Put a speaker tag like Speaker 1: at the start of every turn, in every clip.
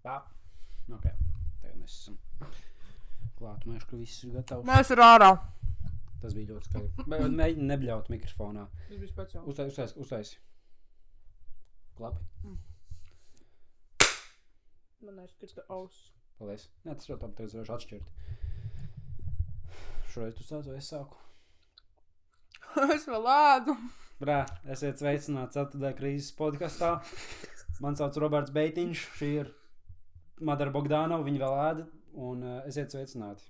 Speaker 1: Ok, tagad mēs esam klātumējuši, ka viss ir gatavs.
Speaker 2: Mēs ir ārā.
Speaker 1: Tas bija ļoti skaļi. Mēģini nebļaut mikrofonā.
Speaker 2: Tas bija speciāli.
Speaker 1: Uztaisi. Klapi.
Speaker 2: Man neizskats, ka auss.
Speaker 1: Paldies. Nē, tas ļoti labi, tagad varēšu atšķirt. Šoreiz tu sāc vai es sāku?
Speaker 2: Es vēl ēdu.
Speaker 1: Brā, esiet sveicināti 4. krīzes podkastā. Man sauc Roberts Beitiņš, šī ir Madara Bogdanova, viņa vēl ēda, un esiet sveicināti.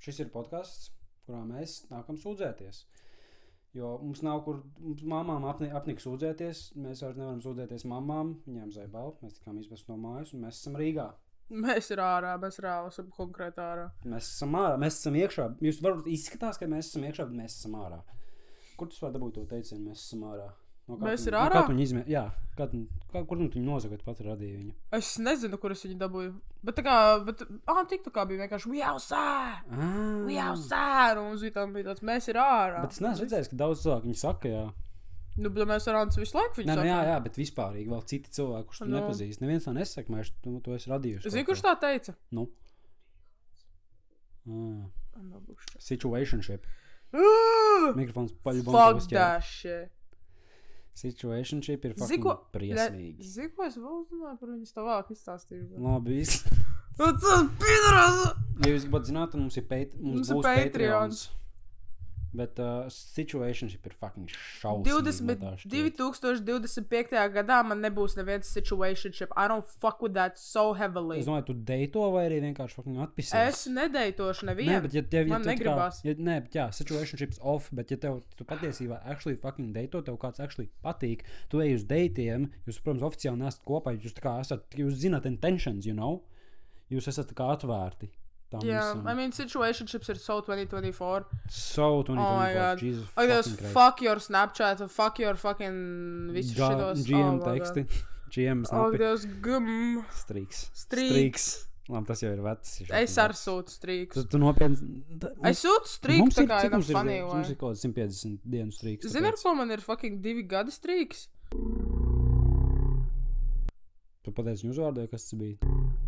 Speaker 1: Šis ir podkasts, kurā mēs nākam sūdzēties. Jo mums nav kur, mamām apnika sūdzēties, mēs vairs nevaram sūdzēties mamām, viņām zaibal, mēs tikām izvest no mājas, un mēs esam Rīgā.
Speaker 2: Mēs ir ārā, mēs reāli esam konkrēti ārā.
Speaker 1: Mēs esam ārā, mēs esam iekšā. Jūs varbūt izskatās, ka mēs esam iekšā, bet mēs esam ārā. Kur tu var dabūt to teicienu, mēs esam ārā?
Speaker 2: Mēs ir ārā?
Speaker 1: Jā, kur tu viņu nozagat pat radīja viņu?
Speaker 2: Es nezinu, kur es viņu dabūju. Bet TikTokā bija vienkārši we outside, un mums bija tāds, mēs ir ārā.
Speaker 1: Bet es neesmu redzējis, ka daudz cilvēku viņu saka, jā.
Speaker 2: Nu, bet mēs ar Antu visu laiku viņu sakām.
Speaker 1: Jā, bet vispārīgi vēl citi cilvēki, kurš tu nepazīst. Neviens tā nesaka, mēs tu esi radījuši.
Speaker 2: Zini, kurš tā teica?
Speaker 1: Nu? Situationship. Mikrofons paļubam.
Speaker 2: Fuck that shit.
Speaker 1: Situationship ir fucking briesmīgi.
Speaker 2: Zini, ko es vēl uzzināju par viņu stāvāk izstāstīju?
Speaker 1: Labi, viss.
Speaker 2: Tas pīdarās!
Speaker 1: Ja jūs gribat zināt, tad mums būs Patreons. Bet situationship ir fucking šausmīgi.
Speaker 2: 2025. gadā man nebūs neviens situationship. I don't fuck with that so heavily.
Speaker 1: Es domāju, tu deito vai arī vienkārši fucking atpisies?
Speaker 2: Es nedeitošu nevienu. Man negribās.
Speaker 1: Nē, bet jā, situationship's off, bet ja tu patiesībā actually fucking deito, tev kāds actually patīk, tu ej uz deitiem, jūs, protams, oficiāli nesat kopā, jūs zināt intentions, you know? Jūs esat tā kā atvērti.
Speaker 2: Yeah, I mean, situationships are so 2024.
Speaker 1: So 2024,
Speaker 2: oh my God.
Speaker 1: Jesus
Speaker 2: like
Speaker 1: fucking Christ.
Speaker 2: Fuck your Snapchat, fuck your fucking visu šitos.
Speaker 1: GM teksti. GM snapi.
Speaker 2: Those Streaks.
Speaker 1: Labi, tas jau ir vecs.
Speaker 2: Es ar sūtu streaks.
Speaker 1: Tu nopietni...
Speaker 2: Es sūtu streaks, tā kā ir funny, vai?
Speaker 1: Mums ir kaut 150 dienu streaks.
Speaker 2: Zini, ar ko man ir fucking 2 gadi streaks?
Speaker 1: Tu pateici viņu uzvārdu, kas tas bija?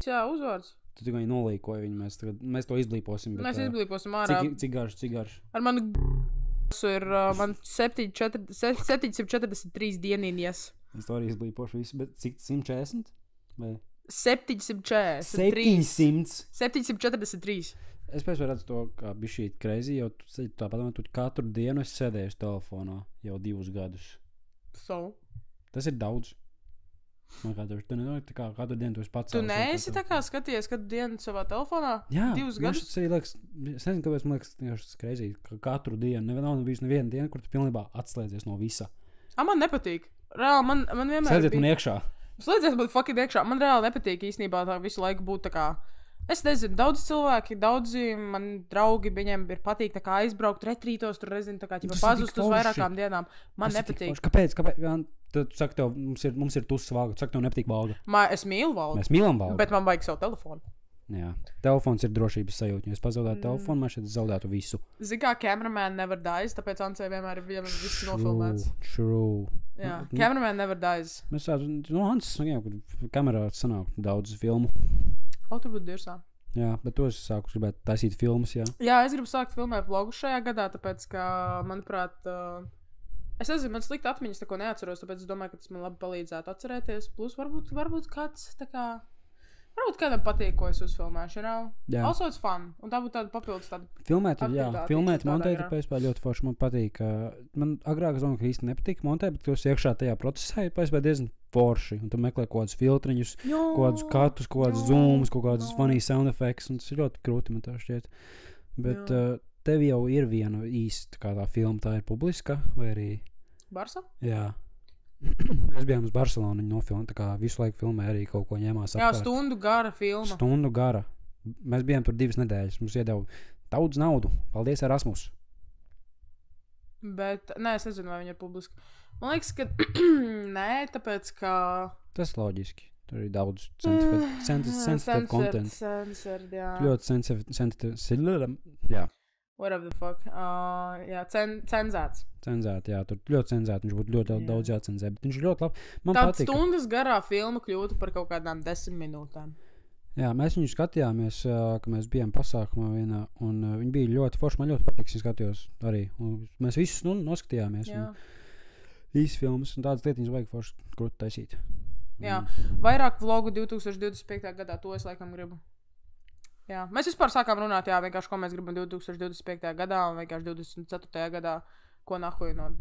Speaker 2: Jā, uzvārds.
Speaker 1: Tu tikai nolīkoji viņu, mēs to izblīposim. Bet,
Speaker 2: mēs izblīposim ārā.
Speaker 1: Cik garš?
Speaker 2: Ar manu ir man 743 dienīnies.
Speaker 1: Es to arī izblīpošu visu, bet cik 140? Vai?
Speaker 2: 743. 743.
Speaker 1: Es pēc redzu to, kā bišķīt crazy, jo tu katru dienu esi sēdējusi telefonā jau 2 gadus.
Speaker 2: So?
Speaker 1: Tas ir daudz. Man tu nenori, tā kā katru dienu tu esi pats.
Speaker 2: Tu neesi tā kā skaties katru dienu savā telefonā?
Speaker 1: Jā,
Speaker 2: 2 gadus?
Speaker 1: Tas arī liekas, es nezinu, kāpēc man liekas, tas crazy, ka katru dienu, nav bijis neviena diena, kur tu pilnībā atslēdzies no visa.
Speaker 2: Man nepatīk. Reāli, man vienmēr
Speaker 1: Slēdziet man iekšā.
Speaker 2: Slēdziet man fucking iekšā. Man reāli nepatīk īstenībā tā visu laiku būt tā kā. Es nezinu, daudzi man draugi, viņiem ir patīk tā kā aizbraukt retrītos, tur rezinu tā kā pazust uz vairākām dienām. Man nepatīk.
Speaker 1: Kāpēc? Tad tu saki tev, mums ir tusas valga, tu saki tev nepatīk valga.
Speaker 2: Es mīlu valgu.
Speaker 1: Mēs mīlam valgu.
Speaker 2: Bet man vajag savu telefonu.
Speaker 1: Jā, telefons ir drošības sajūta. Ja es pazaudētu telefonu, man šeit zaudētu visu.
Speaker 2: Zini kā, cameraman never dies, tāpēc Ancei vienmēr ir viss nofilmēts.
Speaker 1: True.
Speaker 2: Jā, cameraman never dies.
Speaker 1: Mēs Ants, kamerā sanāk daudz filmu.
Speaker 2: Tur būtu dirsā.
Speaker 1: Jā, bet to es sāku gribēt taisīt filmas, jā.
Speaker 2: Jā, es gribu sākt filmēt vlogu šajā gadā, tāpēc, ka, manuprāt, es nezinu, man slikti atmiņas tako neatceros, tāpēc es domāju, ka tas man labi palīdzētu atcerēties. Plus, varbūt kāds, tā kā, varbūt kādam patīk, ko es uzfilmēšu, you know?
Speaker 1: Jā.
Speaker 2: Also, it's fun. Un tā būtu tāda papildus tāda
Speaker 1: filmēt, jā, filmēt, montēt,
Speaker 2: garā.
Speaker 1: pēc ļoti forši man patīk. Man agrāk es domāju, ka īsti nepatīk montēt, bet tu esi iekšā tajā procesā, ja pēc diezgan forši. Un tu meklē kaut kādus filtriņus, kaut kādus katus, kaut kādus zoomus, kaut kādus funny sound effects, un tas ir ļoti krūti, man tā šķiet. Bet tev jau ir viena īsta kā tā filma, tā ir publiska, vai arī...
Speaker 2: Barsa?
Speaker 1: Jā. Mēs bijām uz Barcelonu, viņi nofilmē, tā kā visu laiku filmē arī kaut ko ņēmās apkārt.
Speaker 2: Jā, stundu gara filma.
Speaker 1: Stundu gara. Mēs bijām tur 2 nedēļas, mums iedeva daudz naudu. Paldies, Erasmus.
Speaker 2: Bet, es nezinu, vai viņa ir publiska. Man liekas, ka nē, tāpēc, ka...
Speaker 1: Tas loģiski. Tur ir daudz sensitive content.
Speaker 2: Censored, jā.
Speaker 1: Ļoti sensitive, jā.
Speaker 2: Whatever the fuck. Jā, cenzēts.
Speaker 1: Cenzēti, jā, tur ļoti cenzēti. Viņš būtu ļoti daudz jācenzē, bet viņš ir ļoti labi. Man
Speaker 2: Tāda
Speaker 1: patika.
Speaker 2: stundas garā filma kļūtu par kaut kādām 10 minūtēm.
Speaker 1: Jā, mēs viņu skatījāmies, ka mēs bijām pasākumā vienā, un viņi bija ļoti forši. Man ļoti patīk, es skatījos arī. Un mēs visus noskatījāmies.
Speaker 2: Jā.
Speaker 1: Īsi filmas, un tādas lietiņas vajag forši krūti taisīt.
Speaker 2: Jā, vairāk vlogu 2025. gadā, to es laikam gribu. Jā, mēs vispār sākām runāt, jā, vienkārši, ko mēs gribam 2025. gadā un vienkārši 24. gadā, ko nahuj no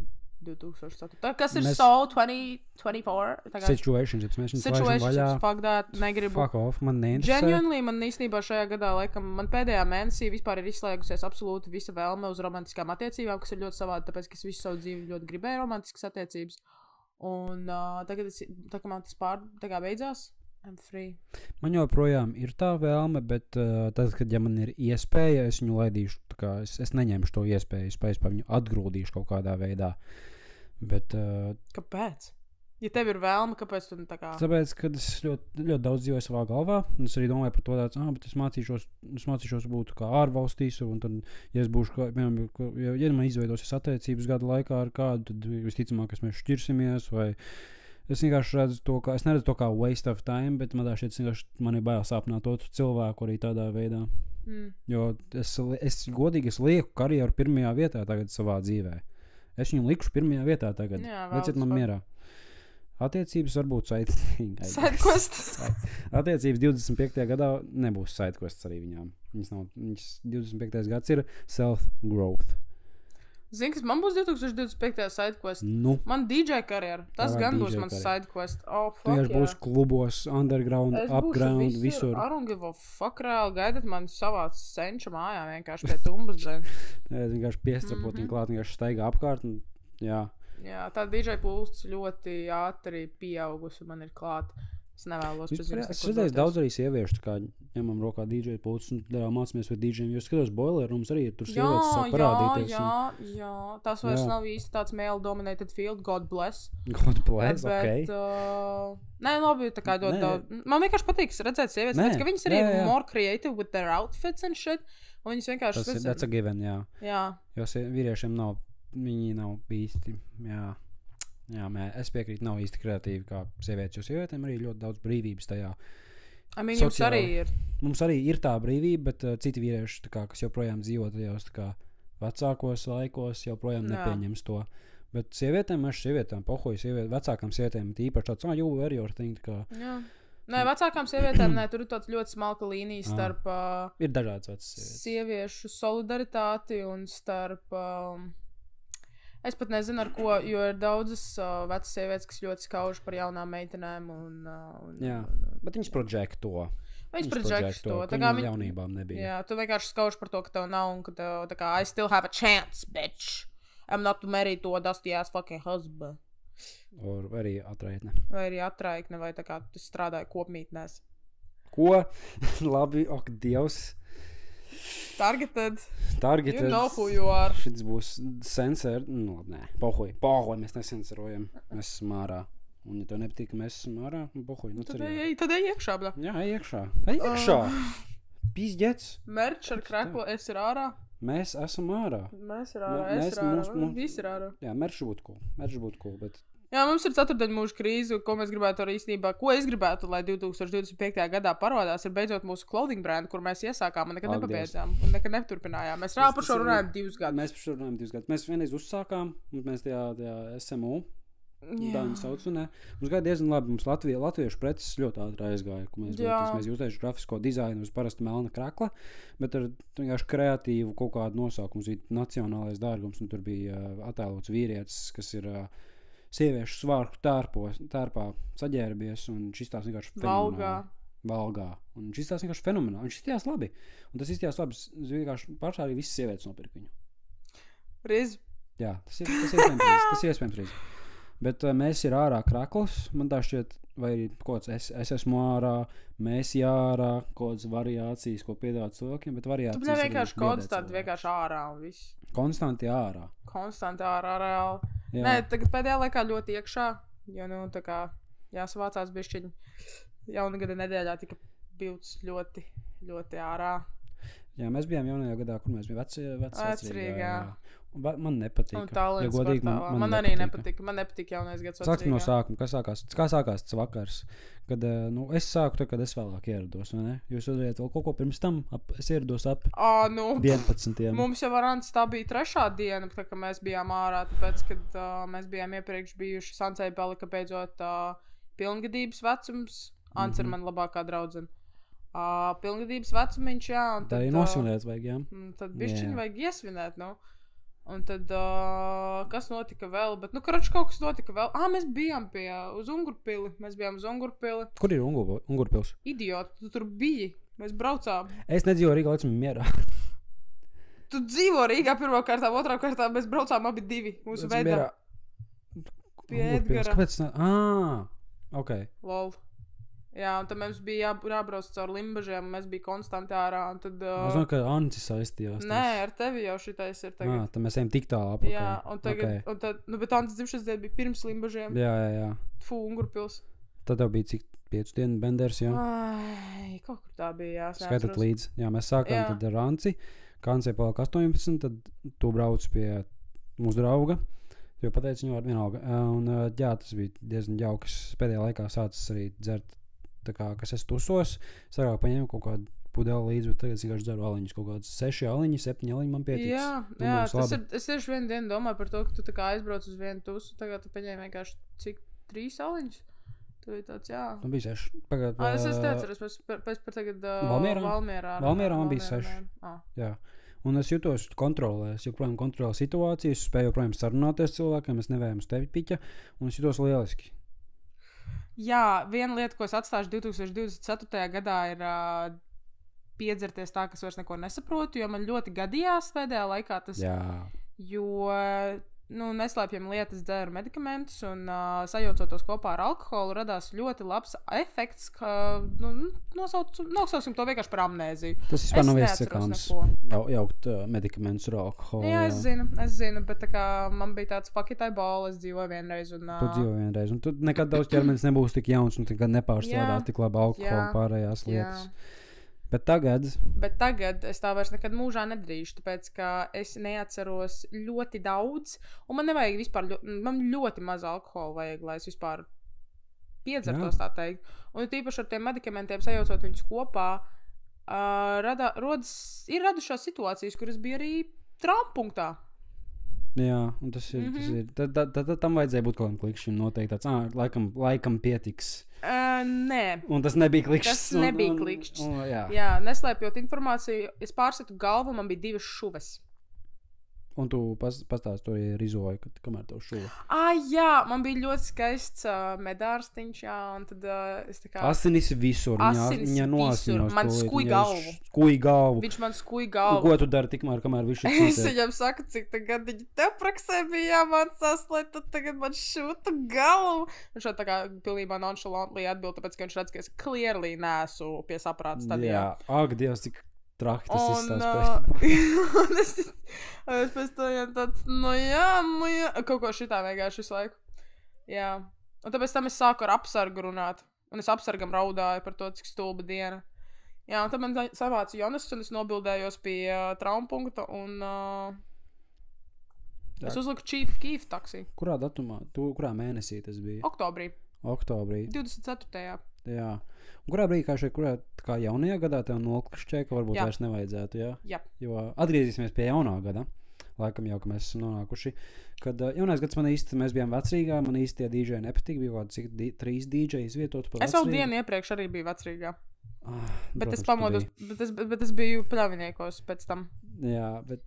Speaker 2: 2004. Kas ir
Speaker 1: Mēs-
Speaker 2: Soul 2024?
Speaker 1: Situationships, mēs viņus laižam vaļā.
Speaker 2: Situationships, fuck that, negribu.
Speaker 1: Fuck off, man neinteresē.
Speaker 2: Genuinely, man īstenībā šajā gadā, laikam, man pēdējā mēnesī vispār ir izslēgusies absolūti visa vēlme uz romantiskām attiecībām, kas ir ļoti savādi, tāpēc, ka es visu savu dzīvi ļoti gribēju romantiskas attiecības. Un tagad, tā kā man tas tā kā beidzās, I'm free.
Speaker 1: Man joprojām ir tā vēlme, bet tad, kad ja man ir iespēja, es viņu laidīšu. Tā kā es neņemšu to iespēju, es pēc viņu atgrūdīšu kaut kādā veidā. Bet,
Speaker 2: Kāpēc? Ja tev ir vēlme, kāpēc tu tā kā...
Speaker 1: tāpēc, kad es ļoti daudz dzīvoju savā galvā, un es arī domāju par to, bet es mācīšos būt kā ārvalstīs, un tad, ja es būšu, ja man izveidosies attiecības gada laikā ar kādu, tad visticamāk, mēs šķirsimies, vai es vienkārši redzu to, es neredzu to kā waste of time, bet man ir bail sāpināt otru cilvēku arī tādā veidā. Jo es godīgi lieku karjeru pirmajā vietā tagad savā dzīvē. Es viņu likšu pirmajā vietā tagad. Lieciet man mierā. Attiecības varbūt
Speaker 2: Sidequests.
Speaker 1: Attiecības 25. gadā nebūs sidequests arī viņām. Viņas 25. gads ir self-growth.
Speaker 2: Zini, kas man būs 2025. sidequest?
Speaker 1: Nu,
Speaker 2: Man DJ karjera. Tas
Speaker 1: Tavā
Speaker 2: gan
Speaker 1: DJ
Speaker 2: būs mans
Speaker 1: karjera.
Speaker 2: sidequest. Oh,
Speaker 1: tu
Speaker 2: fuck,
Speaker 1: vienkārši būs klubos, underground,
Speaker 2: Es būšu
Speaker 1: upground, visur.
Speaker 2: I don't give a fuck reāli. Gaidat man savā senča mājā vienkārši pie tumbas.
Speaker 1: Vienkārši piestrapot viņu klāt, vienkārši staigā apkārt. Un, jā.
Speaker 2: Jā, tā DJ pulsts ļoti ātri pieaugusi man ir klāt. Es nevēlos pēc viņas
Speaker 1: Es redzēju daudz arī sieviešu, tā kā ņemam rokā DJ pults un mācāmies ar DJiem, jo skatos boiler rooms arī tur sievietes sāk parādīties.
Speaker 2: Jā. Tas vairs nav īsti tāds male dominated field, God bless.
Speaker 1: God bless, ok.
Speaker 2: Nē, labi, tā kā dod daudz. Man vienkārši patīk redzēt sievietes, tāpēc, ka viņas arī more creative with their outfits and shit. Un viņas vienkārši...
Speaker 1: That's a given, jā.
Speaker 2: Jā.
Speaker 1: Jo vīriešiem nav, viņi nav īsti, jā, es piekrītu, nav īsti kreatīvi kā sievietes, jo sievietēm arī ļoti daudz brīvības tajā.
Speaker 2: Jums arī ir.
Speaker 1: Mums arī ir tā brīvība, bet citi vīrieši, tā kā, kas joprojām dzīvo tajos tā kā vecākos laikos, joprojām nepieņems to. Bet sievietēm, vecākām sievietēm īpaši tāds, you wear your thing, tā kā.
Speaker 2: Jā. Nē, vecākām sievietēm, tur ir tāds ļoti smalka līnija starp
Speaker 1: ir dažādas vecas sievietes.
Speaker 2: Sieviešu solidaritāti un starp... Es pat nezinu, ar ko, jo ir daudzas vecas sievietes, kas ļoti skauž par jaunām meitenēm.
Speaker 1: Jā, bet viņas projekto.
Speaker 2: Viņas projekto.
Speaker 1: Tā kā viņam jaunībām nebija.
Speaker 2: Jā, tu vienkārši skauž par to, ka tev nav un ka tev, tā kā, I still have a chance, bitch. I'm not married to a dusty ass fucking husband.
Speaker 1: Vai arī atraitne.
Speaker 2: Vai arī atraitne, vai tā kā tu strādāji kopmītnēs.
Speaker 1: Ko? Labi, ok, Dievs.
Speaker 2: Targeted.
Speaker 1: You
Speaker 2: know who you are.
Speaker 1: Šis būs sensor. Nu, nē, pohuj, mēs nesensorojam. Mēs esam ārā. Un, ja tev nepatīk, ka mēs esam ārā, pohuj.
Speaker 2: Tad ej iekšā, bļa.
Speaker 1: Jā, iekšā. Pīzģets.
Speaker 2: Merč ar krēko, es ir ārā.
Speaker 1: Mēs esam ārā.
Speaker 2: Mēs ir ārā, es ir ārā. Visi ir ārā.
Speaker 1: Jā, merč būtu cool, bet...
Speaker 2: Jā, mums ir ceturtdaļa mūža krīze, ko mēs gribētu arī īstenībā, ko es gribētu, lai 2025. gadā parādās, ir beidzot mūsu clothing brand, kur mēs iesākām un nekad nepabeidzām un nekad neturpinājām. Mēs par šo runājām 2 gadus.
Speaker 1: Mēs par šo runājām 2 gadus. Mēs vienreiz uzsākām, un mēs tajā SMU, tā viņu sauc, un mums gāja diezgan labi. Mums latviešu preces ļoti ātri aizgāja, ka mēs uztaisījām grafisko dizainu uz parasta melna krakla, bet ar vienkārši kreatīvu kaut kādu nosaukumu. Mums bija nacionālais dārgums, un tur bija attēlots vīrietis, kas ir... sieviešu svārku tērpā saģērbies, un šis tās vienkārši valgā. Un šis tās vienkārši fenomenāli. Un šis tās labi. Un tas izstījās labi. Vienkārši pašā arī visas sievietes nopirka viņu.
Speaker 2: Riz?
Speaker 1: Jā, tas ir iespējams riz. Bet mēs ir ārā krakls. Man tā šķiet, vai kaut kāds es esmu ārā, mēs jārā, kaut kādas variācijas, ko piedāvāt cilvēkiem, bet variācijas...
Speaker 2: Tu vienkārši konstanti vienkārši ārā un viss.
Speaker 1: Konstanti ārā.
Speaker 2: Konstanti ārā, reāli. Jā. Nē, tagad pēdējā laikā ļoti iekšā, jo, tā kā jāsavācās bišķiņi. Jauna gada nedēļā tika bilds ļoti, ļoti ārā.
Speaker 1: Jā, mēs bijām jaunajā gadā, kur mēs bijām
Speaker 2: Vecrīgā.
Speaker 1: Man nepatīk.
Speaker 2: Un Tallinas kvartālā. Man arī nepatika. Man nepatika jaunais gads
Speaker 1: Sāksim no
Speaker 2: Vecrīgā.
Speaker 1: sākuma. Kā sākās tas vakars? Kad es sāku tad, kad es vēlāk ierados, vai ne? Jūs uzvarējāt vēl kaut ko pirms tam? Es ierados ap 11.
Speaker 2: Mums jau varants tā bija 3. diena, tā, kad mēs bijām ārā, tāpēc, kad mēs bijām iepriekš bijuši Sancei palika beidzot pilngadības vecums. Ants ir man labākā draudzene. Pilngadības vecumiņš, jā. Un
Speaker 1: tad nosvinēt vajag, jā?
Speaker 2: Tad bišķiņi vajag iesvinēt, nu. Un tad, kas notika vēl? Bet, karoči, kaut kas notika vēl. Mēs bijām uz Ungurpili.
Speaker 1: Kur ir Ungurpils?
Speaker 2: Idioti, tu tur biji. Mēs braucām.
Speaker 1: Es nedzīvoju Rīgā, līdz mierā.
Speaker 2: Tu dzīvo Rīgā pirmā kārtā, otrā kārtā. Mēs braucām abi divi. Mūsu veidā. Pie Edgara.
Speaker 1: Kāpēc? Ok.
Speaker 2: Lol. Jā, un tad mums bija jābrauc caur Limbažiem, mēs bijām konstanti ārā, un tad...
Speaker 1: Es domāju, ka Ancis saistījās.
Speaker 2: Nē, ar tevi jau šitais ir tagad.
Speaker 1: Tad mēs ejam tik tālu apakaļ.
Speaker 2: Jā, un tagad, un tad, bet Ancis dzimšanas diena bija pirms Limbažiem.
Speaker 1: Jā.
Speaker 2: Ungurpils.
Speaker 1: Tad jau bija cik 5 dienu benders, jā?
Speaker 2: Kaut kur tā bija, jā.
Speaker 1: Skaitat līdzi. Jā, mēs sākām tad ar Anci, kā Ancei palika 18, tad tu brauc pie mūsu drauga, jo pateici viņu var vienalga. Un jā, tas bija diezgan jauks. Pēdējā laikā sācis arī dzert. Tā kā, kas es tusos, es agrāk paņēmu kaut kādu pudeli līdzi, bet tagad vienkārši dzeru aliņus. Kaut kādas 6 aliņi, 7 aliņi man pietiks.
Speaker 2: Jā, es tieši vienu dienu domāju par to, ka tu tā kā aizbrauc uz vienu tusu, tagad tu paņēmi vienkārši cik 3 aliņus. Tu bija tāds, jā.
Speaker 1: Man bija 6.
Speaker 2: Es teicu, pēc par tagad
Speaker 1: Valmierā man bija 6. Jā. Un es jutos kontrolē, es joprojām kontrolēju situāciju, es spēju joprojām sarunāties cilvēkiem, es nevējām uz tevi piķa, un es jutos lieliski.
Speaker 2: Jā, viena lieta, ko es atstāšu 2024. gadā, ir piedzerties tā, ka es vairs neko nesaprotu, jo man ļoti gadījās pēdējā laikā tas.
Speaker 1: Jā.
Speaker 2: Jo, neslēpjam lietas, dzēru medikamentus un sajaucotos kopā ar alkoholu radās ļoti labs efekts, ka, nosauksim to vienkārši par amnēziju.
Speaker 1: Tas vispār nav iesakāms jaukt medikamentus ar alkoholu.
Speaker 2: Jā, es zinu, bet tā kā man bija tāds fuck it, I ball, es dzīvoju vienreiz.
Speaker 1: Tu dzīvoji vienreiz, un tu nekad daudz ķermenis nebūs tik jauns un nekad nepārstrādās tik labi alkoholu un pārējās lietas. Bet tagad es tā vairs nekad mūžā nedarīšu, tāpēc, ka es neatceros ļoti daudz, un man nevajag vispār, man ļoti maz alkohola vajag, lai es vispār piedzertos, tā teikt. Un tīpaši ar tiem medikamentiem sajaucot viņus kopā, ir radušās situācijas, kuras bija arī traumpunktā. Jā, un tas ir, tad tam vajadzēja būt kaut kādam klikšķim noteikti tāds, laikam pietiks.
Speaker 2: Nē.
Speaker 1: Un tas nebija klikšķis.
Speaker 2: Tas nebija klikšķis.
Speaker 1: Jā,
Speaker 2: neslēpjot informāciju, es pārsitu galvu, man bija 2 šuves.
Speaker 1: Un tu pastāsti to rizoju, kamēr tev šuva.
Speaker 2: Jā, man bija ļoti skaists medārstiņš, jā, un tad es tā kā...
Speaker 1: Asinis visur. Viņa noasiņos.
Speaker 2: Man skuj galvu.
Speaker 1: Skuj galvu.
Speaker 2: Viņš man skuj galvu.
Speaker 1: Un ko tu dari tikmēr, kamēr viņš ir cītē?
Speaker 2: Es viņam saku, cik tagad viņa tev praksē bija jāmācās, lai tu tagad man šūtu galvu. Viņš tā kā pilnībā nonchalantly atbild, tāpēc, ka viņš redz, ka es clearly nesu pie saprāta stadijā.
Speaker 1: Jā, ak, Dievs, cik traki tas izstāst.
Speaker 2: Es pēc to jau tāds, jā, kaut ko šitā vienkārši visu laiku. Jā. Un tāpēc tam es sāku ar apsargu runāt. Un es apsargam raudāju par to, cik stulba diena. Jā, un tad man savāca Jonas, un es nobildējos pie traumpunkta, un es uzliku Chief Keef taksi.
Speaker 1: Kurā datumā? Kurā mēnesī tas bija?
Speaker 2: Oktobrī. 24.
Speaker 1: Jā. Un kurā brīdī, kā jaunajā gadā tev noklišķēja, ka varbūt vairs nevajadzētu, jā?
Speaker 2: Jā.
Speaker 1: Jo atgriezīsimies pie jaunā gada. Laikam jau, ka mēs esam nonākuši. Kad jaunais gads mēs bijām Vecrīgā, man īsti tie DJ nepatīk, bija kaut kādi 3 DJ izvietoti pa Vecrīgu.
Speaker 2: Es vēl dienu iepriekš arī biju Vecrīgā. Bet
Speaker 1: protams,
Speaker 2: es pamodos, bet es biju pļaviniekos pēc tam.
Speaker 1: Jā, bet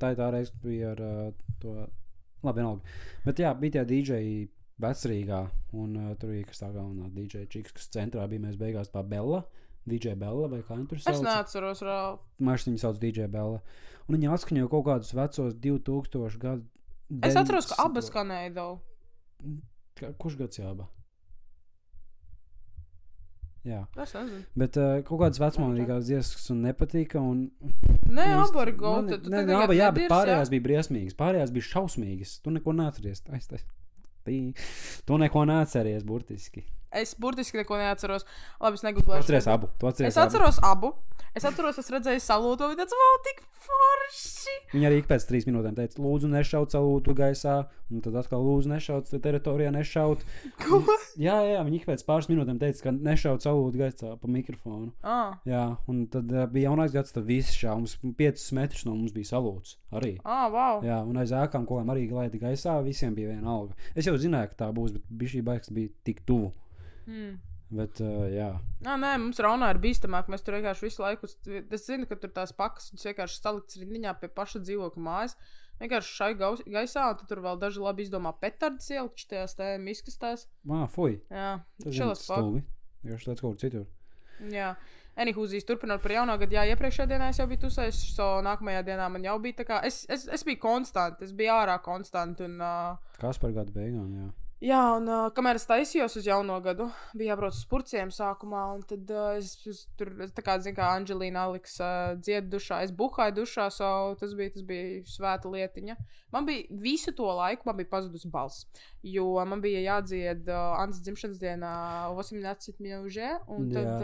Speaker 1: tā reize bija ar to, labi, vienalga. Bet jā, bija tie DJ Vecrīgā, un tur bija kas tā galvenā DJ čiks, kas centrā bija, mēs beigās tā Bella, DJ Bella, vai kā viņi tur sauc?
Speaker 2: Es neatceros vēl.
Speaker 1: Māši viņu sauc DJ Bella. Un viņi atskaņoja kaut kādus vecos 2000 gadu.
Speaker 2: Es atceros, ka abas skanēja daudz.
Speaker 1: Kurš gads jāba? Jā.
Speaker 2: Es nezinu.
Speaker 1: Bet kaut kādas vecmānīgās dziesmas un nepatika. Un...
Speaker 2: Nē, abi ir gauti.
Speaker 1: Jā, bet pārējās bija briesmīgas. Pārējās bija šausmīgas. Tu neko neatceries. Tu neko neatceries, burtiski.
Speaker 2: Es burtiski neko neatceros. Labi, es negooglēšu.
Speaker 1: Atceries abu.
Speaker 2: Es atceros abu. Es redzēju salūtu, un tāds, wow, tik forši.
Speaker 1: Viņa arī ik pēc 3 minūtēm teica, lūdzu nešaut salūtu gaisā, un tad atkal lūdzu nešaut teritorijā nešaut.
Speaker 2: Ko?
Speaker 1: Jā, viņa ik pēc pāris minūtēm teica, ka nešaut salūtu gaisā pa mikrofonu. Jā, un tad bija jaunais gads, tad visi šā, mums 5 metrus no mums bija salūts arī.
Speaker 2: Wow.
Speaker 1: Jā, un aiz ēkām kolēm arī laidi gaisā, visiem bija viena alga. Es jau zināju, ka tā būs, bet bija šī baigs bija tik tuvu. Bet, jā.
Speaker 2: Nē, mums Raunā ir bīstamāk. Mēs tur vienkārši visu laiku. Es zinu, ka tur tās pakas vienkārši salikts rindiņā pie paša dzīvokļa mājas. Vienkārši šai gaisā, un tur vēl daži labi izdomā petardus ielikt tajās miskastās.
Speaker 1: Fuj.
Speaker 2: Jā,
Speaker 1: tas ir stulbi. Vienkārši tāds kaut kur citur.
Speaker 2: Jā. Anihūzijas turpinot par jauno gadu. Jā, iepriekšējā dienā es jau biju tusējis, nākamajā dienā man jau bija tā kā. Es biju konstanti, es biju ārā konstanti.
Speaker 1: Kas par gadu beigām, jā.
Speaker 2: Jā, un kamēr es taisījos uz jauno gadu, bija jābrauc uz Purciem sākumā, un tad es tur, tā kā, zin kā Anģelīna Aliks dzied dušā, es buhāju dušā, tas bija svēta lietiņa. Man bija visu to laiku, man bija pazudusi balss, jo man bija jādzied Antas dzimšanas dienā 18 minūžē, un tad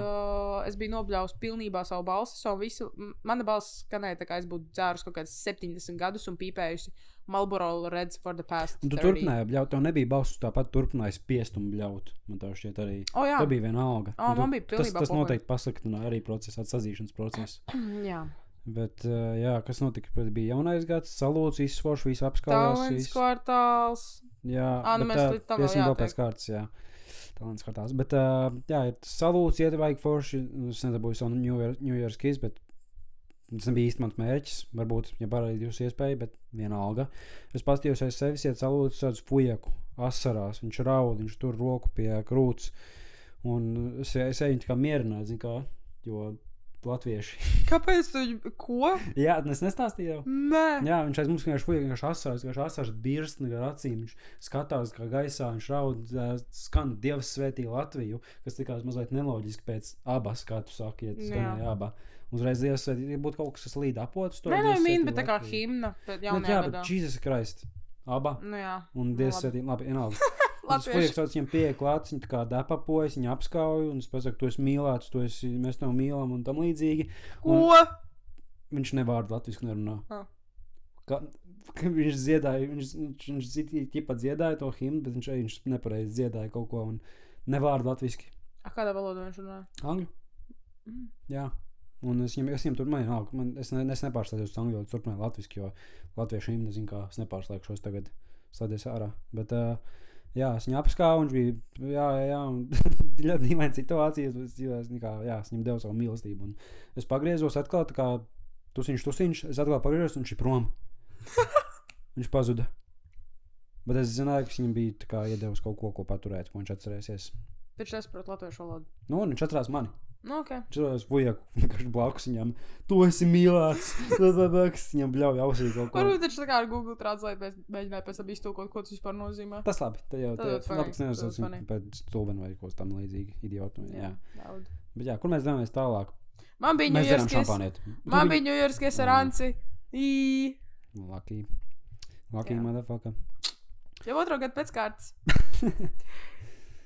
Speaker 2: es biju nobļaus pilnībā savu balsi, mana balss skanēja tā kā es būtu dzērus kaut kāds 70 gadus un pīpējusi Marlboro Reds for the past 30.
Speaker 1: Tu turpināji bļaut, tev nebija balss, tāpat turpināji spiest un bļaut. Man tā šķiet arī.
Speaker 2: Jā.
Speaker 1: Tā bija viena alga.
Speaker 2: Man bija pilnībā
Speaker 1: tas noteikti pasliktināja arī atsazīšanas procesu.
Speaker 2: Jā.
Speaker 1: Bet, jā, kas notika? Bija jaunais gads, salūts, izsvorš, visu apskājās.
Speaker 2: Talents kvartāls.
Speaker 1: Jā,
Speaker 2: mēs līdz tam vēl
Speaker 1: jātiek. Pēc kārtas, jā. Talents kvartāls. Bet, jā, ir salūts, iet vajag forši. Es nedabūju savu New Year's kiss, bet tas nebija īsti mans mērķis, varbūt, ja parādījusi iespēju, bet vienalga. Es pastījos aiz sevis, iet salūtu tāds fujeku, asarās, viņš raud, viņš tur roku pie krūts, un es eju tā kā mierināju, zin kā, jo latvieši.
Speaker 2: Kāpēc tu, ko?
Speaker 1: Jā, es nestāstīju jau.
Speaker 2: Nē.
Speaker 1: Jā, viņš aiz mums vienkārši asarās birst ar acīm, viņš skatās kā gaisā, viņš raud, skan Dievs svētī Latviju, kas tikās mazliet neloģiski pēc abas, kā tu saki, ja skanēja abā. Uzreiz Dievs svētī, būtu kaut kas, kas līd apotus.
Speaker 2: Nē, bet tā kā himna jaunajā gadā.
Speaker 1: Bet Jesus Christ, abā.
Speaker 2: Nu jā.
Speaker 1: Un Dievs svētī, labi, vienalga. Tas fujieks sauc viņam pieeja klāts, viņa tā kā depapojas, viņa apskauj, un es pasaku, tu esi mīlēts, mēs tev mīlam un tam līdzīgi.
Speaker 2: Ko?
Speaker 1: Viņš nevārdu latvisku nerunā. Viņš dziedāja, viņš ķipa dziedāja to himnu, bet viņš nepareizi dziedāja kaut ko un nevārdu latviski.
Speaker 2: Kādā valodā viņš runāja?
Speaker 1: Angļu. Jā. Un es viņam turpināju, es nepārslēdzos uz angļu, turpināju latviski, jo latviešu himnu, zinu kā, es nepārslēgšos tagad slēdzies ārā. Bet, jā, es viņu apskāvu, viņš bija, jā, un ļoti dīvaina situācija, es viņam devu savu mīlestību. Un es pagriezos atkal, tā kā tusiņš, es atkal pagriezos, un viņš ir prom. Viņš pazuda. Bet es zināju, ka viņam bija tā kā iedevis kaut ko paturēt, ko viņš atcerēsies.
Speaker 2: Taču es saprotu latviešu valodu.
Speaker 1: Nu, viņš atcerās mani.
Speaker 2: Nu, ok.
Speaker 1: Čurās pujeku, vienkārši blakus viņam, tu esi mīlēts, viņam bļauj ausī kaut ko.
Speaker 2: Varbūt taču tā kā ar Google Translate mēģināja pēc tam iztūkot, ko tas vispār nozīmē.
Speaker 1: Tas labi, tad jau labāks nezauc pēc stulbenu vai kaut kas tam līdzīgi, idiotu. Jā. Bet jā, kur mēs dēvamies tālāk?
Speaker 2: Man bija New Year's kiss ar Anci.
Speaker 1: Lucky motherfucker.
Speaker 2: Jau otro gadu pēc kārtas.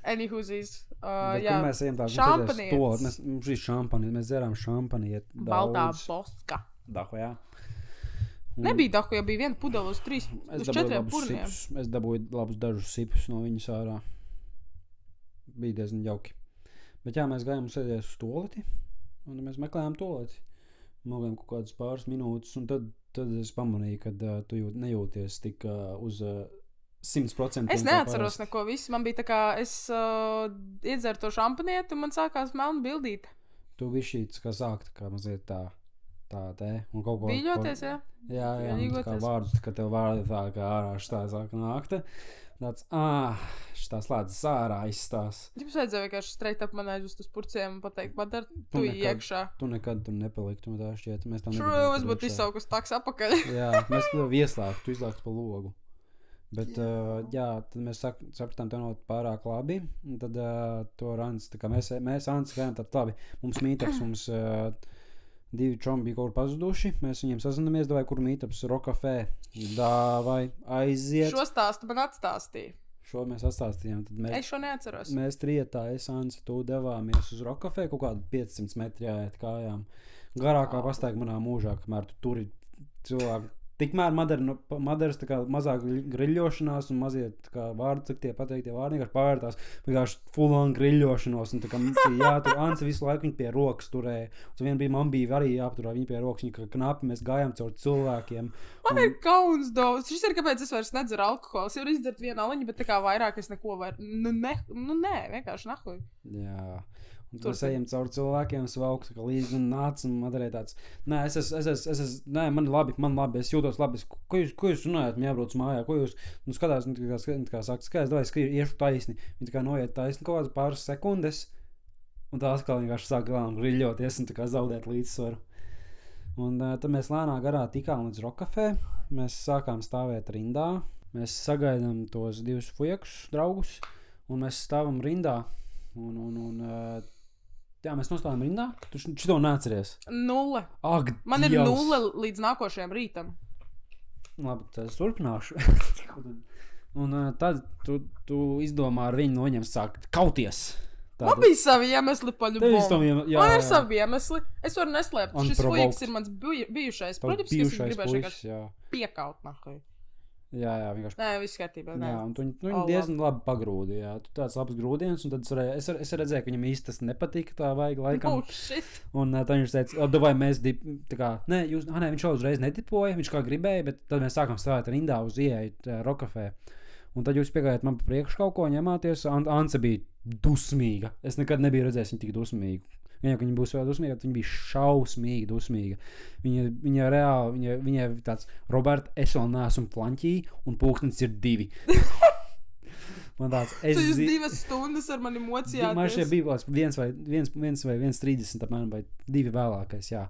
Speaker 2: Anihūzijas.
Speaker 1: Kur mēs ejam tā? Šampanietis. Mums ir šampaniet. Mēs dzerām šampaniet.
Speaker 2: Baltā boska.
Speaker 1: Dahu, jā.
Speaker 2: Nebija dahu, ja bija viena pudela uz 4 purniem.
Speaker 1: Es dabūju labus dažus sipus no viņas ārā. Bija diezgan jauki. Bet jā, mēs gājām sēdēs uz toleti. Un mēs meklējām toleti. Mogājām kaut kādas pāris minūtes. Un tad es pamanīju, ka tu nejūties tik uz 100%.
Speaker 2: Es neatceros neko visu. Man bija tā kā, es iedzeru to šampanietu un man sākās melna bildīte.
Speaker 1: Tu višķīts, kā sākt, kā mazliet tā te. Un kaut ko...
Speaker 2: Bīļoties, jā?
Speaker 1: Jā, tā kā vārdus, ka tev vārdi tā kā ārā šitā sāk nākt. Tāds, šitā slēdzas ārā izstās.
Speaker 2: Jums vajadzēja vienkārši straight up man aizvest uz Purciem un pateikt, madar, tu iekšā.
Speaker 1: Tu nekad tur nepaliktu, man tā šķiet.
Speaker 2: Es būtu izsaukus taks apakaļ.
Speaker 1: Jā, mēs tev ieslēgtu, tu izlēgtu pa logu. Bet, jā, tad mēs sapratām, tev nav pārāk labi, un tad to Rans, tā kā mēs Rans gājām tad labi, mums meetups, mums 2 čomi bija kaut kur pazuduši, mēs viņiem sazināmies, davai, kur meetups Rokafē, davai, aiziet.
Speaker 2: Šo stāstu man atstāstīja.
Speaker 1: Šo mēs atstāstījām. Tad
Speaker 2: Es šo neatceros.
Speaker 1: mēs trietā, es Ansi, tu devāmies uz Rokafē, kaut kādu 500 metru jāiet kājām. Garākā pastaigā manā mūžā, kamēr tu turi cilvēku. Tikmēr Madaras tā kā mazāk griļošanās un mazie tā kā vārdi, cik tie pateiktie vārdi, vienkārši pavērtās, vienkārši full-on griļošanos. Un tā kā tur Ansi visu laiku viņu pie rokas turēja. Un man bija arī jāpaturā viņu pie rokas, viņa knapi mēs gājām caur cilvēkiem.
Speaker 2: Man ir kauns daudz. Šis ir, kāpēc es vairs nedzeru alkoholu. Es varu izdzert vienu aliņu, bet tā kā vairāk es neko vairs. Nē, vienkārši nahuj.
Speaker 1: Jā. Un tur ejam caur cilvēkiem, svaukt, kā līdzi un nāc, un man arī tāds, nē, nē, man labi, es jūtos labi, ko jūs runājat, man jābrauc mājā, ko jūs, skatās, kā saka, skaidrs, davai, iešu taisni, viņi tā kā noiet taisni kaut kādas pāris sekundes, un tā atkal vienkārši sāk galām griļoties un tā kā zaudēt līdzsvaru. Un tad mēs lēnā garā tikām līdz Rokafē, mēs sākām stāvēt rindā, mēs sagaidām tos divus fujekus draugus, un mēs stāvam rindā, jā, mēs nostājām rindā. Tu šito neatceries?
Speaker 2: 0.
Speaker 1: Ak,
Speaker 2: man ir 0 līdz nākošajam rītam.
Speaker 1: Labi, tad es turpināšu. Un tad tu izdomā ar viņu noņemt sākt kauties.
Speaker 2: Man bija savi iemesli paļubom. Man ir savi iemesli. Es varu neslēpt. Šis fujeks ir mans bijušais. Protams, ka es gribēšu vienkārši piekaut nahuj.
Speaker 1: Jā, vienkārši.
Speaker 2: Nē, viss kārtībā.
Speaker 1: Jā, un tu viņu diezgan labi pagrūdi, jā. Tu tāds labs grūdienis, un tad es redzēju, ka viņam īsti tas nepatika, tā vajag laikam.
Speaker 2: Oh, shit.
Speaker 1: Un tad viņš teica, vai mēs tā kā, viņš jau uzreiz netipoja, viņš kā gribēja, bet tad mēs sākam stāvēt rindā uz ieeju Rokafē. Un tad jūs piegājāt man pa priekšu kaut ko ņemāties, Anse bija dusmīga. Es nekad nebiju redzējis viņu tik dusmīgu. Viņa būs vēl dusmīga, bet viņa bija šausmīgi dusmīga. Viņa reāli, viņa tāds, Robert, es vēl neesmu planķī, un pulkstenis ir 2. Man tāds,
Speaker 2: tu jūs 2 stundas ar mani mocījāties.
Speaker 1: Man šeit bija viens vai 1:30, apmēram, vai 2 vēlākais, jā.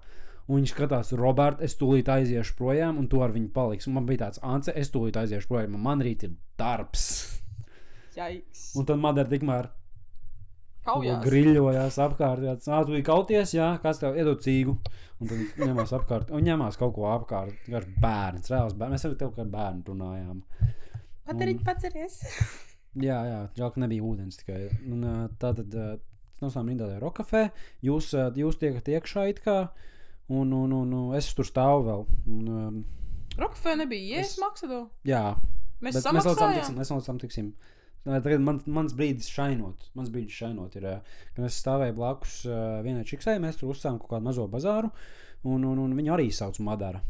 Speaker 1: Un viņš skatās, Robert, es tūlīt aiziešu projām, un tu ar viņu paliks. Un man bija tāds, Anse, es tūlīt aiziešu projām, man rīt ir darbs.
Speaker 2: Jaiks.
Speaker 1: Un tad Madara tikmēr
Speaker 2: kaujās.
Speaker 1: Griļojās apkārt. Tu biji kauties, jā, kāds tev iedod cīgu. Un tad ņemās apkārt. Un ņemās kaut ko apkārt. Vienkārši bērns, reāls bērns. Mēs arī tev kā bērnu runājām.
Speaker 2: Padarīt paceries.
Speaker 1: Jā, žēl, ka nebija ūdens tikai. Un tātad nosām rindā tajā Rokafē. Jūs tiekat iekšā it kā. Un es tur stāvu vēl.
Speaker 2: Rokafē nebija ies maksado?
Speaker 1: Jā.
Speaker 2: Mēs samaksājām?
Speaker 1: Mēs vēl tiksim. Tagad mans brīdis šainot ir, kad es stāvēju blakus vienai čiksai, mēs tur uzsākām kaut kādu mazo bazāru, un viņu arī sauc Madara.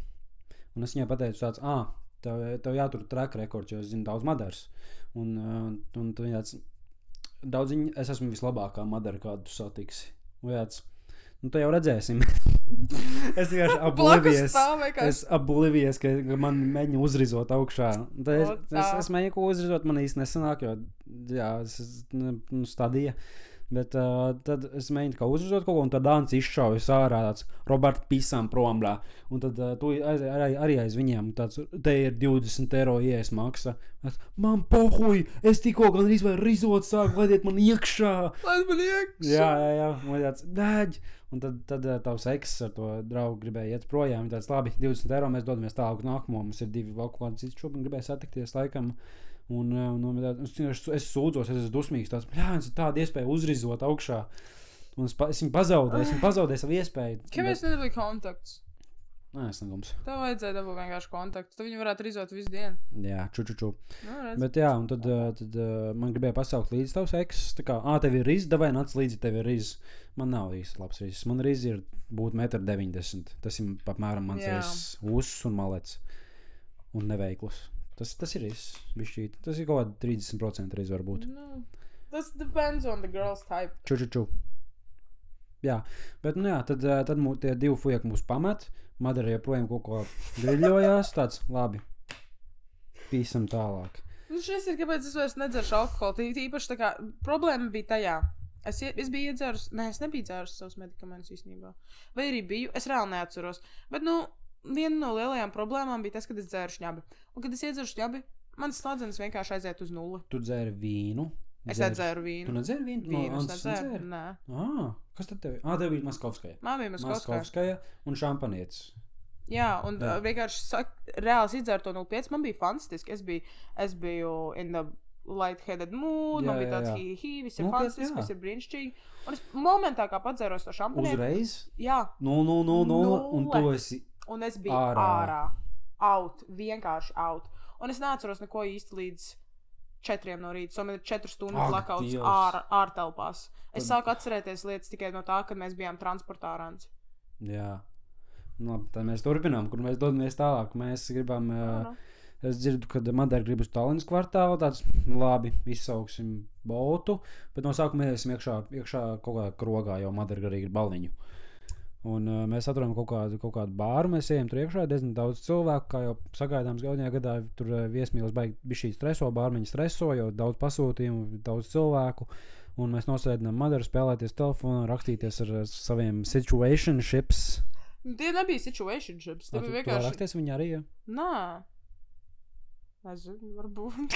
Speaker 1: Un es viņai pateicu tāds, tev jātur track rekords, jo es zinu daudz Madaras. Un viņa tāds, es esmu vislabākā Madara, kādu tu satiksi. Un tāds, tā jau redzēsim. Es vienkārši oblivious, ka man mēģina uzrizot augšā. Es mēģinu ko uzrizot, man īsti nesanāk, jo jā, stadija. Bet tad es mēģinu kā uzrizot kaut ko, un tad Dāns izšaujas ārā tāds, Robert, pisām prom, blā. Un tad tu arī aiz viņiem tāds, te ir 20 eiro ies maksa. Man pohuj, es tikko gan arī rizot sāku, laidiet man iekšā.
Speaker 2: Laid man iekšā.
Speaker 1: Jā, man tāds, dēģ. Un tad tavs ekss ar to draugu gribēja iet projām. Viņa tāds, labi, 20 eiro mēs dodamies tālāk nākamo. Mums ir 2 vēl kaut kādi citi šobrīd gribēja satikties laikam. Un es sūdzos, es esmu dusmīgs tāds, es tādu iespēju uzrizot augšā. Un es viņu pazaudēju savu iespēju.
Speaker 2: Kāpēc nedabūji kontaktus?
Speaker 1: Nē, es negums.
Speaker 2: Tev vajadzēja dabūt vienkārši kontaktus. Tad viņi varētu rizot visu dienu.
Speaker 1: Jā, ču. Bet jā, un tad man gribēja pasaukt līdzi tavs ekss. Tā kā, tev ir riz, davai nāc līdzi, tev ir riz. Man nav īsti labs riz. Man riz ir būt 1,90 m. Tas ir apmēram mans riz. Uzs un malets. Un neveikls. Tas ir riz. Bišķīt. Tas ir kaut kāda 30% riz varbūt.
Speaker 2: No. Tas depends on the girl's type.
Speaker 1: Ču. Jā, bet tad tie 2 fujeki mūs pamet. Madara joprojām kaut ko griļojās. Tāds, labi. Pīsam tālāk.
Speaker 2: Šis ir, kāpēc es vairs nedzeršu alkoholu. Īpaši tā kā problēma bija tajā. Es biju iedzērusi, es nebiju dzērusi savus medikamentus īstenībā. Vai arī biju, es reāli neatceros. Bet, viena no lielajām problēmām bija tas, kad es dzēru šņabi. Un, kad es iedzeru šņabi, mans slādzenes vienkārši aiziet uz 0.
Speaker 1: Tu dzēri vīnu?
Speaker 2: Es nedzēru vīnu.
Speaker 1: Tu nedzēri vīnu?
Speaker 2: Vīnu es nedzēru, nē.
Speaker 1: Kas tad tev? Tev bija Maskovskaja.
Speaker 2: Man bija
Speaker 1: Maskovskaja un šampanietis.
Speaker 2: Jā, un vienkārši reāli izdzēru to 0,5. Man bija fantastiski. Es biju in the light-headed mood, man bija tāds hi, viss ir fantastisks, viss ir brīnišķīgi. Un es momentā kā padzēros to šampanieti.
Speaker 1: Uzreiz?
Speaker 2: Jā.
Speaker 1: 0, un tu esi
Speaker 2: un es biju ārā. Out, vienkārši out. Un es neatceros neko īsti līdz 4 no rīta. Man ir 4 stundu blackouts ārtelpās. Es sāku atcerēties lietas tikai no tā, kad mēs bijām transportā ārāns.
Speaker 1: Jā. Labi, tad mēs turpinām, kur mēs dodamies tālāk. Mēs gribam, es dzirdu, kad Madara grib uz Tallinas kvartālu, tāds labi, izsauksim Boltu, bet no sākuma iesim iekšā kaut kādā krogā, jo Madara arī grib baliņu. Un mēs atrodam kaut kādu bāru, mēs ejam tur iekšā, diezgan daudz cilvēku, kā jau sagaidāms gaudņā gadā, tur viesmīlis bišķīt streso, bārmeņi streso, jo daudz pasūtījumu, daudz cilvēku, un mēs nosēdinām Madaru, spēlēties telefonā, rakstīties ar saviem situationships.
Speaker 2: Tie nebija situationships, tie bija vienkārši...
Speaker 1: Tu raksties viņi arī, ja?
Speaker 2: Nā. Nezinu, varbūt.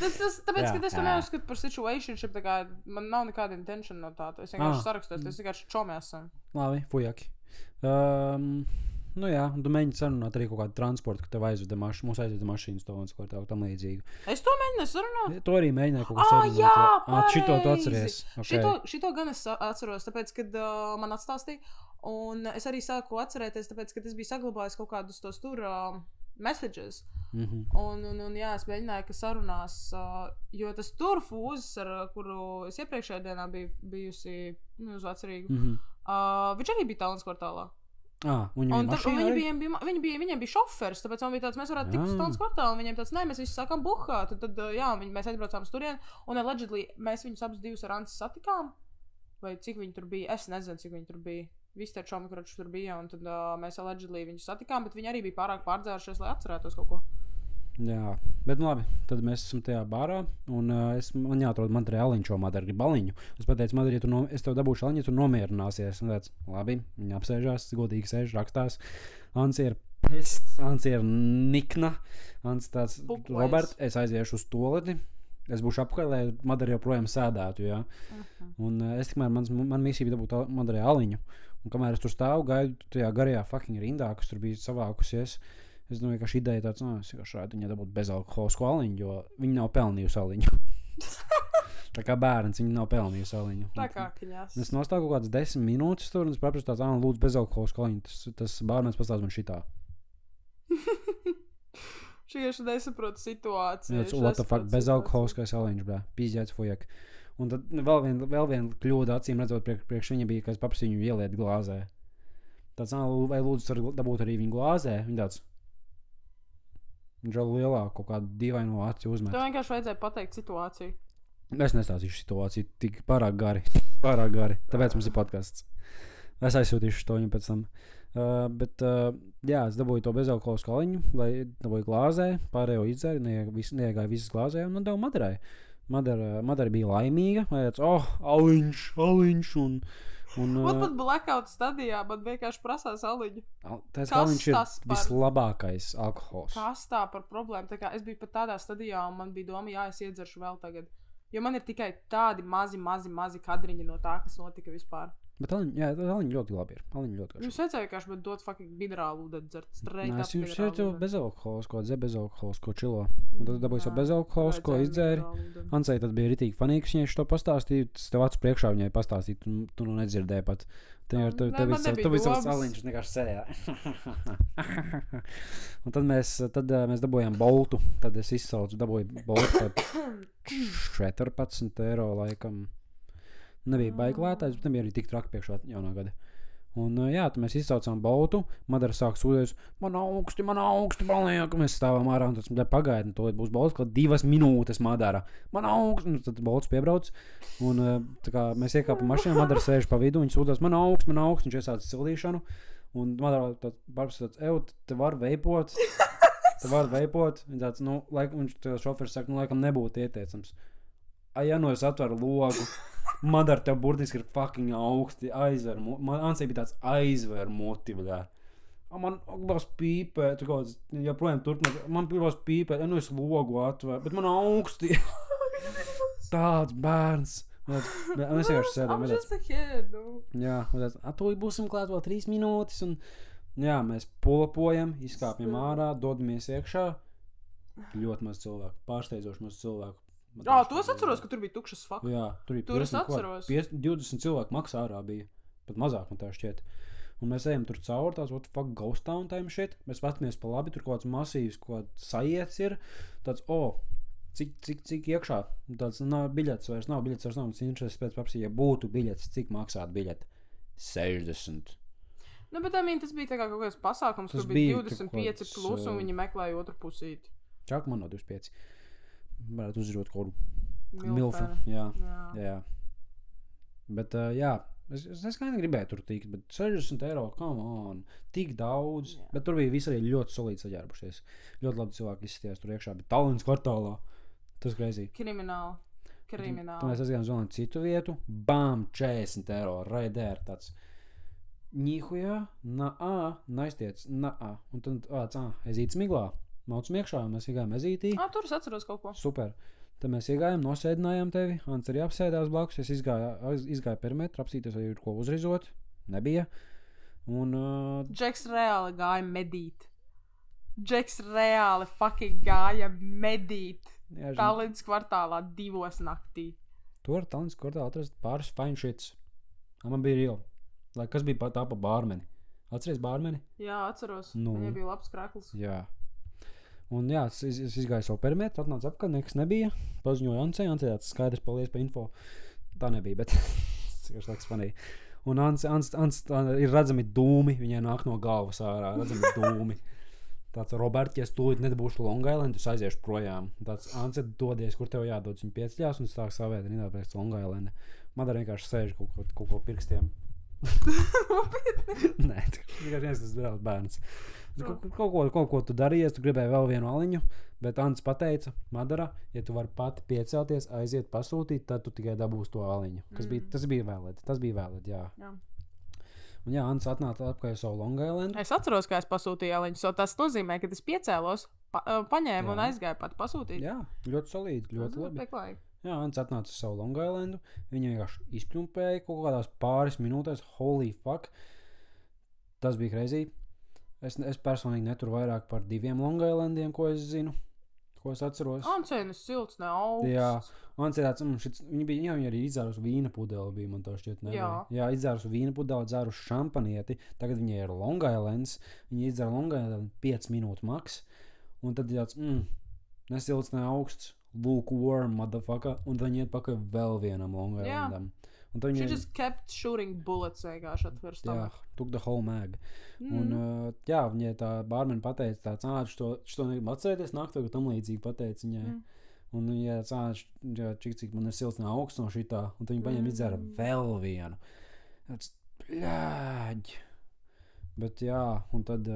Speaker 2: Tāpēc, ka es to neuzskatu par situationship, tā kā man nav nekāda intention no tā. Es vienkārši sarakstos, es vienkārši čomi esam.
Speaker 1: Labi, fujaki. Nu jā, tu mēģini sarunāt arī kaut kādu transportu, ka tev aizveda mūs aizveda mašīnas to un kaut tam līdzīgu.
Speaker 2: Es to mēģināju sarunāt?
Speaker 1: To arī mēģināju kaut ko sarunāt.
Speaker 2: Jā, pareizi!
Speaker 1: Šito tu atceries. Okay.
Speaker 2: Šito gan es atceros, tāpēc, kad man atstāstīja. Un es arī sāku atcerēties, tāpēc, kad es biju saglabājis kaut kādus tos tur messages. Un jā, es mēģināju, ka sarunās, jo tas tur fūzes, ar kuru es iepriekšējā dienā biju bijusi uz Vecrīgu, viņš arī bija Tallinas kvartālā. Viņiem bija šoferis, tāpēc man bija tāds, mēs varētu tikt uz Tallinas kvartālu, un viņiem tāds, nē, mēs visi sākām buhāt, un tad, jā, mēs aizbraucām uz turieni, un allegedly mēs viņus abus divus ar Anci satikām, vai cik viņi tur bija, es nezinu, cik viņi tur bija. Visi tie čomi, kurš tur bija, un tad mēs allegedly viņus satikām, bet viņi arī bija pārāk pārdzērušies, lai atcerētos kaut ko.
Speaker 1: Jā, bet nu labi, tad mēs esam tajā bārā, un man jāatrod Madarai aliņu, šo Madara grib aliņu. Es pateicu, Madara, ja es tev dabūšu aliņu, ja tu nomierināsies. Un tāds, labi, viņa apsēžās, godīgi sēž, rakstās. Anci ir pests, Anci ir nikna, Anci tāds, Robert, es aiziešu uz toleti. Es būšu apkārt, lai Madara joprojām sēdētu, jā. Un es tikmēr, man misija bija dabūt Madarai aliņu. Un kamēr es tur stāvu, gaidu tajā garajā fucking rindā, kas tur bija savākusies, es domāju, ka šī ideja tāds, es vienkārši rādu viņai dabūt bezalkoholisku aliņu, jo viņa nav pelnījusi aliņu. Tā kā bērns, viņa nav pelnījusi aliņu.
Speaker 2: Tā kā kiņās.
Speaker 1: Es nostāju kaut kādas 10 minūtes tur, un es paprastu tāds, lūdzu bezalkoholisku aliņu. Tas bērns pastāst man šitā.
Speaker 2: Šieši nesaprotu situāciju.
Speaker 1: What the fuck, bezalkoholiskais aliņš, bļā, pīzjēts fujak. Un tad vēl viena kļūda, acīm redzot, priekš viņa bija, ka es paprasīju viņu ieliet glāzē. Tāds, vai lūdzu dabūt arī viņu glāzē? Viņa tāds, viņš vēl lielāku kaut kādu dīvaino aci uzmet.
Speaker 2: Tev vienkārši vajadzēja pateikt situāciju.
Speaker 1: Es nestāstīšu situāciju, tik pārāk gari. Tāpēc mums ir podcasts. Es aizsūtīšu to viņu pēc tam. Jā, es dabūju to bezalkoholisku aliņu, lai dabūju glāzē, pārējo izdzēru, neiegāju visas glāzē un devu Madarai. Madara bija laimīga, vai tāds, aliņš, un
Speaker 2: pat blackout stadijā, man vienkārši prasās aliņu.
Speaker 1: Tas aliņš ir vislabākais alkohols.
Speaker 2: Kas tā par problēmu? Tā kā es biju pat tādā stadijā, un man bija doma, es iedzeršu vēl tagad. Jo man ir tikai tādi mazi kadriņi no tā, kas notika vispār.
Speaker 1: Bet aliņi ļoti labi ir.
Speaker 2: Jūs vajadzēja vienkārši bet dot fucking minerālu ūdeni dzert straight up.
Speaker 1: Es jums šeit bezalkoholisko, bezalkoholisko čilo. Un tad dabūju savu bezalkoholisko izdzēri. Ansai tad bija ritīgi fanīgi, ka viņai šo pastāstīja. Tas tev acu priekšā viņai pastāstīja, tu nu nedzirdēji pat. Tev bija savs aliņš, vienkārši sēdēja. Un tad mēs dabūjām boltu. Tad es izsaucu, dabūju boltu par 14 eiro laikam. Nebija baigi lētājs, bet nebija arī tik traki priekšā jaunā gada. Un jā, tad mēs izsaucām boltu, Madara sāk sūdēs, man augsti paliek, un mēs stāvām ārā, un tad pagaidām, to būs bolts, kaut 2 minūtes Madara, man augsti, un tad bolts piebrauc, un tā kā mēs iekāpam mašīnā, Madara sēž pa vidu, viņš sūdās, man augsti, viņš iesāca sildīšanu, un Madara tāds, te var veipot, un tāds, viņš šoferis saka, laikam nebūtu ieteicams. Ja es atveru logu, Madara tev burtiski ir fucking augsti, Ansai bija tāds aizver muti, bļā. Man gribas pīpēt, joprojām turpināt, man gribas pīpēt, es logu atveru, bet man augsti. Tāds bērns. Un es vienkārši sēdēju.
Speaker 2: I'm just a kid.
Speaker 1: Jā, tu būsim klāt vēl 3 minūtes, un jā, mēs pulapojam, izkāpjam ārā, dodamies iekšā. Ļoti maz cilvēku, pārsteidzoši maz cilvēku.
Speaker 2: Tu es atceros, ka tur bija tukšas fakts.
Speaker 1: Jā, tur bija
Speaker 2: Tur es atceros.
Speaker 1: 20 cilvēku maksā ārā bija. Pat mazāk man tā šķiet. Un mēs ejam tur cauri, tāds, what the fuck, ghost town time shit. Mēs paskatāmies pa labi, tur kaut kāds masīvs, kaut kāds sajiets ir. Tāds, cik iekšā. Tāds, biļets vairs nav, mums interesēs pēc papsī, ja būtu biļets, cik maksāt biļeti? 60.
Speaker 2: Nu, bet tas bija tā kā kaut kāds pasākums, kur bija 25 plus, un viņi meklēja otru pusīti.
Speaker 1: Čāk man no 25. Varētu uzrot kaut kādu
Speaker 2: Milfu.
Speaker 1: Jā. Bet, es kā negribēju tur tikt, bet 60 eiro, come on, tik daudz. Jā. Bet tur bija visi arī ļoti solīdi saģērbušies. Ļoti labi cilvēki izskatījās tur iekšā, bet Tallinas kvartālā, tas crazy.
Speaker 2: Krimināli.
Speaker 1: Tad mēs aizgājām uz citu vietu, bam, 40 eiro, right there, tāds. Nīhujā, naistiec, un tad, ezītis miglā. Maucam iekšā, mēs iegājām ezītī.
Speaker 2: Tur es atceros kaut ko.
Speaker 1: Super. Tad mēs iegājām, nosēdinājām tevi. Ants arī apsēdās blakus. Es izgāju perimetru, apsīties, vai ir ko uzrizot. Nebija. Un...
Speaker 2: Džeks reāli gāja medīt. Džeks reāli fucking gāja medīt. Tallinas kvartālā 2 naktī.
Speaker 1: Tur Tallinas kvartālā atrast pāris fine shits. Man bija real. Lai kas bija tā pa bārmeni? Atceries bārmeni?
Speaker 2: Jā, atceros. Viņai bija labs krakls.
Speaker 1: Jā. Un jā, es izgāju savu perimetru, atnācu apkārt, nekas nebija. Paziņoju Ancei tāds skaidrs, paldies par info. Tā nebija, bet tas liekas funny. Un Ants ir redzami dūmi, viņai nāk no galvas ārā, redzami dūmi. Tāds Robert, ja es tūlīt nedabūšu Long Island, es aiziešu projām. Tāds Ants dodies, kur tev jādodas, viņa pieceļās un sāk savēt rindā pēc Long Island. Madara vienkārši sēž kaut ko pirkstiem. Nē, tas vēl bērns. Kaut ko tu darījies, tu gribēji vēl vienu aliņu, bet Ants pateica, Madara, ja tu vari pati piecelties, aiziet pasūtīt, tad tu tikai dabūsi to aliņu. Tas bija vēlēt, jā. Un jā, Ants atnāca atpakaļ savu Long Island.
Speaker 2: Es atceros, kā es pasūtīju aliņu, tas nozīmē, ka es piecēlos, paņēmu un aizgāju pati pasūtīt.
Speaker 1: Jā, ļoti solīdi, ļoti labi.
Speaker 2: Peklēji.
Speaker 1: Jā, Ants atnāca uz savu Long Islandu, viņa vienkārši izpļumpēja kaut kādās pāris minūtēs, holy fuck, tas bija crazy. Es personīgi neturu vairāk par 2 Long Islandiem, ko es zinu, ko es atceros.
Speaker 2: Ancēnis silts, ne augsts.
Speaker 1: Jā, Ancēnis, viņa arī idzērus vīna pudeli bija, man tā šķiet, ne? Jā, idzērus vīna pudeli, dzērus šampanieti, tagad viņai ir Long Islands, viņa idzēra Long Island 5 minūtu maks, un tad tāds, nesilts, ne augsts, lukewarm, motherfucker, un tad viņi iet pakaļ vēl vienam Long Islandam.
Speaker 2: She just kept shooting bullets vienkārši atver stomach.
Speaker 1: Jā, took the whole mag. Un, jā, viņai tā bārmeni pateica tāds, šito negrib atcerēties naktī, ko tam līdzīgi pateica viņai. Un viņa tāds, cik man ir silts no augsts no šitā, un tad viņa paņem izdzēra vēl vienu. Tāds, bļāģ. Bet jā, un tad...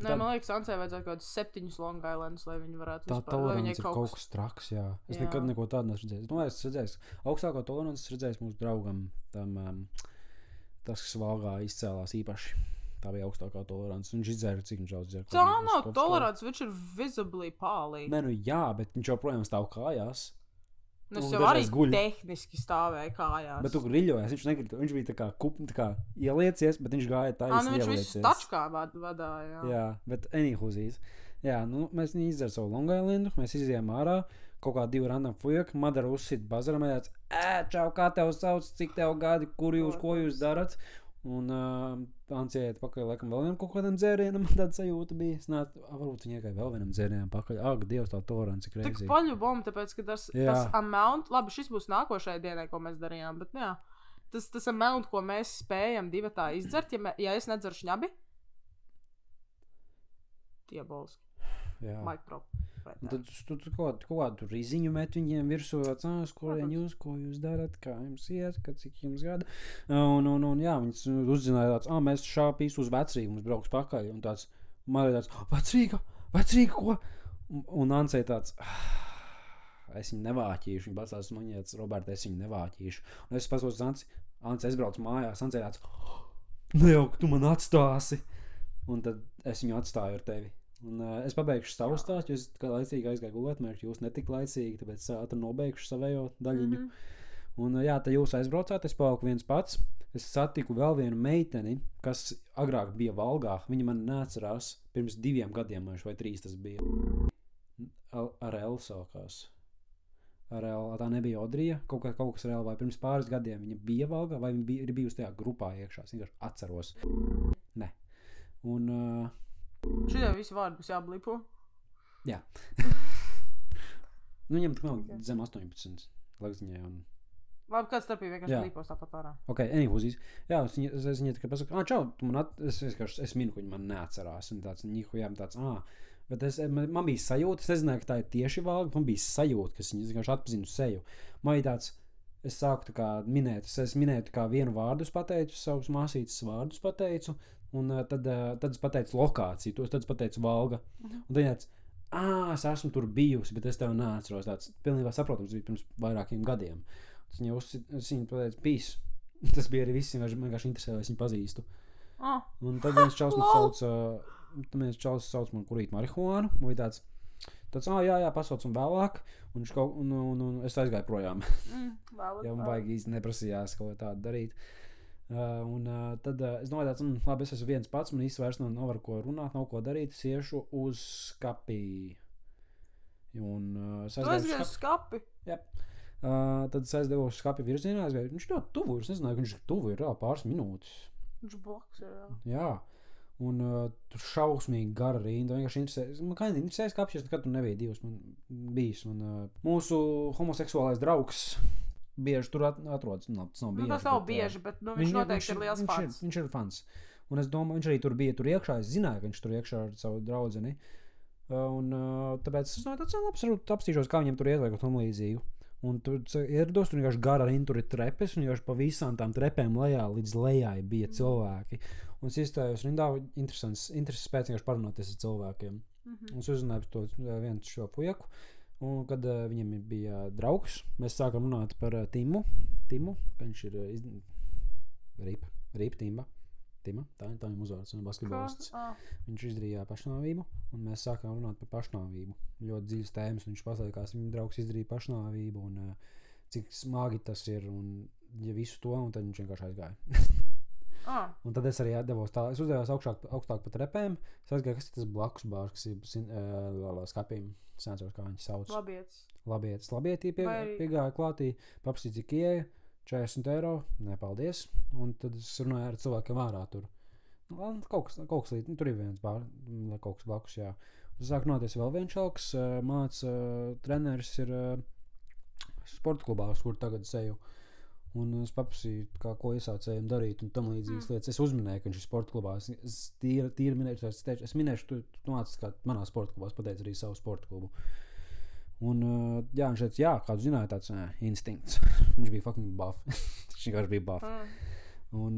Speaker 2: Nē, man liekas, Ancei vajadzētu kaut 7 Long Islands, lai viņi varētu
Speaker 1: vispār. Tā tolerants ir kaut kas traks, jā. Es nekad neko tādu nesu redzējis. Es redzējis, augstāko tolerants redzējis mūsu draugam, tas, kas valgā izcēlās īpaši. Tā bija augstākā tolerants. Viņš izdzēra, cik viņš daudz dzēra.
Speaker 2: Tā nav tolerants, viņš ir visibly pālī.
Speaker 1: Nē, jā, bet viņš joprojām stāv kājās.
Speaker 2: Es jau arī tehniski stāvēju kājās.
Speaker 1: Bet tu griļojies, viņš bija tā kā ieliecies, bet viņš gāja taisni
Speaker 2: viņš
Speaker 1: ieliecies.
Speaker 2: visu tačkā vadāja.
Speaker 1: Jā, bet anywhozīs. Jā, mēs izdzēru savu Long Islandu, mēs izjām ārā, kaut kā 2 random fujaki, Madara uzsit bazaram, tāds, čau, kā tev sauc, cik tev gadi, ko jūs darat? Un Ants iet pakaļ, laikam, vēl vienam kaut kādam dzērienam, tāda sajūta bija. Varbūt viņa iegāja vēl vienam dzērienam pakaļ. Dievs, tā tolerance ir crazy.
Speaker 2: Tik paļubom, tāpēc, ka tas amount, labi, šis būs nākošajai dienai, ko mēs darījām, bet jā, tas amount, ko mēs spējam divatā izdzert, ja es nedzeru šņabi, diaboliski.
Speaker 1: Jā.
Speaker 2: Mic drop.
Speaker 1: Tad tu kaut kādu riziņu met viņiem virsū, ko jūs darat, kā jums iet, cik jums gada. Un jā, viņas uzzināja tāds, mēs šāp īsti uz vecrīgu, mums brauks pakaļ. Un tāds, man ir tāds, vecrīga, ko? Un Ancei tāds, es viņu nevāķīšu. Viņa pats man iet, Roberta, es viņu nevāķīšu. Un es pasos uz Ance, es braucu mājās, Ancei tāds, nejauk, tu man atstāsi. Un tad es viņu atstāju ar tevi. Un es pabeigšu savu stāstu, jo es kā laicīgi aizgāju gulēt, mērķi jūs netik laicīgi, tāpēc ātri nobeigšu savējo daļiņu. Un jā, tad jūs aizbraucāt, es paliku viens pats. Es satiku vēl vienu meiteni, kas agrāk bija Valgā. Viņa man neatcerās, pirms 2 gadiem vai 3 tas bija. Ar L sākās. reāli tā nebija Odrija, kaut kas reāli, vai pirms pāris gadiem viņa bija Valgā, vai viņa ir bijusi tajā grupā iekšā, es vienkārši atceros. Ne. Un,
Speaker 2: Šitie visi vārdi būs jāblipo.
Speaker 1: jā. Nu, viņam nav zem 18 lekziņai un...
Speaker 2: Labi, kāds starpība vienkārši blipos tāpat ārā.
Speaker 1: Ok, anyhūzīs. Jā, es viņai tikai pasaku, čau, tu man es minu, ka viņa man neatcerās. Un tāds, nihujām tāds, bet man bija sajūta, es nezināju, ka tā ir tieši Valga, man bija sajūta, ka viņa vienkārši atpazinu seju. Man bija tāds, es sāku tā kā minēt, es minēju tā kā vienu vārdus pateicu, savus māsītes vārdus pateicu, un tad es pateicu lokāciju, tad es pateicu Valga. Un tad tāds, es esmu tur bijusi, bet es tev neatceros. Tāds pilnībā saprotams bija pirms vairākiem gadiem. Viņa pateica, pīs. Tas bija arī viss, vienkārši interesē, vai es viņu pazīstu. Un tad viens čals sauc man kurīt marihuānu. Un bija tāds, jā, pasauc un vēlāk. Un es aizgāju projām. Jā, man baigi īsti neprasījās kaut ko tādu darīt. Un tad es domāju tāds, labi, es esmu viens pats, man īsti vairs nav ar ko runāt, nav ko darīt. Es iešu uz skapī. Un es aizgāju uz
Speaker 2: skapi?
Speaker 1: Jā. Tad es aizdevu uz skapja virzienā, viņš ļoti tuvu, es nezināju, ka viņš ir tuvu, ir pāris minūtes.
Speaker 2: Viņš blakus ir,
Speaker 1: jā. Un tur šausmīgi gara rinda, vienkārši interesē, man kā interesēs skapjas, kad tu nebija divas man bijis. Un mūsu homoseksuālais draugs bieži tur atrodas, tas nav bieži.
Speaker 2: Tas nav bieži, bet viņš noteikti ir liels fans.
Speaker 1: Viņš ir fans. Un es domāju, viņš arī tur bija tur iekšā, es zināju, ka viņš tur iekšā ar savu draudzeni. Un tāpēc es domāju, tāds labs, varbūt apstīšos, kā viņam tur iet vai kaut tam līdzīgu. Un tur ierados, tur vienkārši gara rinda, tur ir trepes, un vienkārši pa visām tām trepēm lejā līdz lejai bija cilvēki. Un es iestājos rindā, intereses pēc vienkārši parunāties ar cilvēkiem. Un es uzzināju par to vienu šo pujeku, un kad viņam bija draugs, mēs sākam runāt par Timu, ka viņš ir Rīp Tima. Tima, tā viņam uzvārds, un basketbolists. Viņš izdarīja pašnāvību, un mēs sākām runāt par pašnāvību. Ļoti dziļas tēmas, un viņš pasakās, viņa draugs izdarīja pašnāvību, un cik smagi tas ir, un ja visu to, un tad viņš vienkārši aizgāja. Un tad es arī devos tā, es uzdevos augstāk pa trepēm, es aizgāju, kas ir tas blakus bārs, kas ir skapīm, es neatceros, kā viņi sauc. Labietī piegāja klātī, paprasīja, cik ieja. 40 eiro, nepaldies, un tad es runāju ar cilvēkiem ārā tur. Kaut kas līdz, tur ir viens kaut kas blakus, jā. Es sāku runāties vēl viens čalks, treneris ir sporta klubā, kur tagad seju. Un es paprasīju, ko iesācējiem darīt un tam līdzīgas lietas. Es uzminēju, ka viņš ir sporta klubā. Es tīri minēšu, es minēšu, tu nācis kā manā sporta klubā, es pateicu arī savu sporta klubu. Un, jā, viņš teica, kā tu zināji, tāds instinkts. Viņš bija fucking buff. Viņš vienkārši bija buff. Un,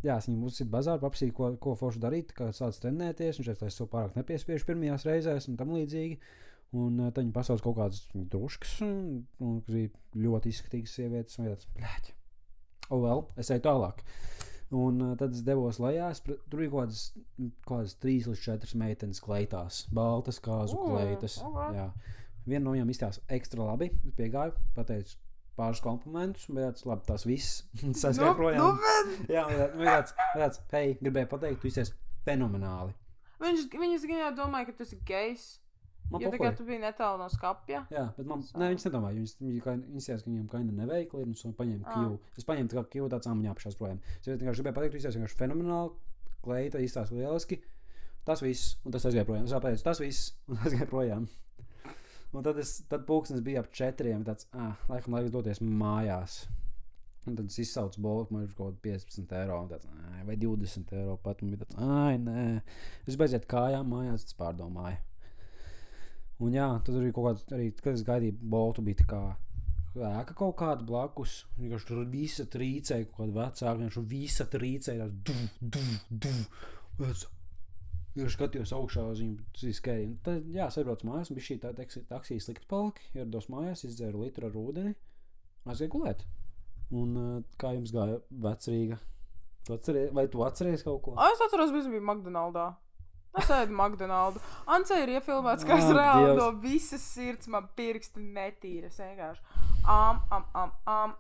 Speaker 1: jā, es viņam uzsit bazāru, paprasīju, ko forši darīt, kā sāc trenēties. Viņš teica, es so pārāk nepiespiešu pirmajās reizēs un tam līdzīgi. Un tad viņi pasauc kaut kādas druškas, un kas bija ļoti izskatīgas sievietes. Un tāds, bļāķi. Es eju tālāk. Un tad es devos lejā, tur bija kaut kādas 3 līdz 4 meitenes kleitās. Baltas kāzu kleitas. Jā. Viena no viņām izstās ekstra labi, es piegāju, pateicu pāris komplimentus, bet labi, tās viss, es aizgāju projām. Jā, tāds, hei, gribēju pateikt, tu izties fenomenāli.
Speaker 2: Viņas gan jau domāja, ka tu esi gejs, jo tikai tu biji netālu no skapja.
Speaker 1: Jā, bet viņas nedomāja, viņas izties, ka viņam kaina neveikli ir, un es paņēmu Q. Es paņēmu tā kā Q tāds jāapšās projām. Es vienkārši gribēju pateikt, tu izties vienkārši fenomenāli, kleita izstās lieliski, tas viss, un tas aizgāju projām. Es pateicu, tas viss, un aizgāju projām. Un tad pulkstenis bija ap 4, tāds, laikam doties mājās. Un tad es izsaucu bolku, man ir kaut 15 eiro, un tāds, vai 20 eiro pat, un bija tāds, nē. Es beidziet kājām mājās, tas pārdomāju. Un jā, tad arī kaut kāds, kad es gaidīju boltu, bija tā kā ēka kaut kāda blakus, vienkārši tur visa trīcēja, kaut kāda vecāka, vienkārši visa trīcēja, tāds, ja skatījos augšā uz viņu skēriju. Tad, jā, sabrauc mājās, bija šī taksija slikti palika, ierados mājās, izdzēru litru ar ūdeni, aizgāju gulēt. Un kā jums gāja vecrīga? Vai tu atceries kaut ko?
Speaker 2: Es atceros, mēs bija McDonaldā. Es ēdu McDonaldu. Ancei ir iefilmēts, ka es reāli no visas sirds man pirksti netīra. Es vienkārši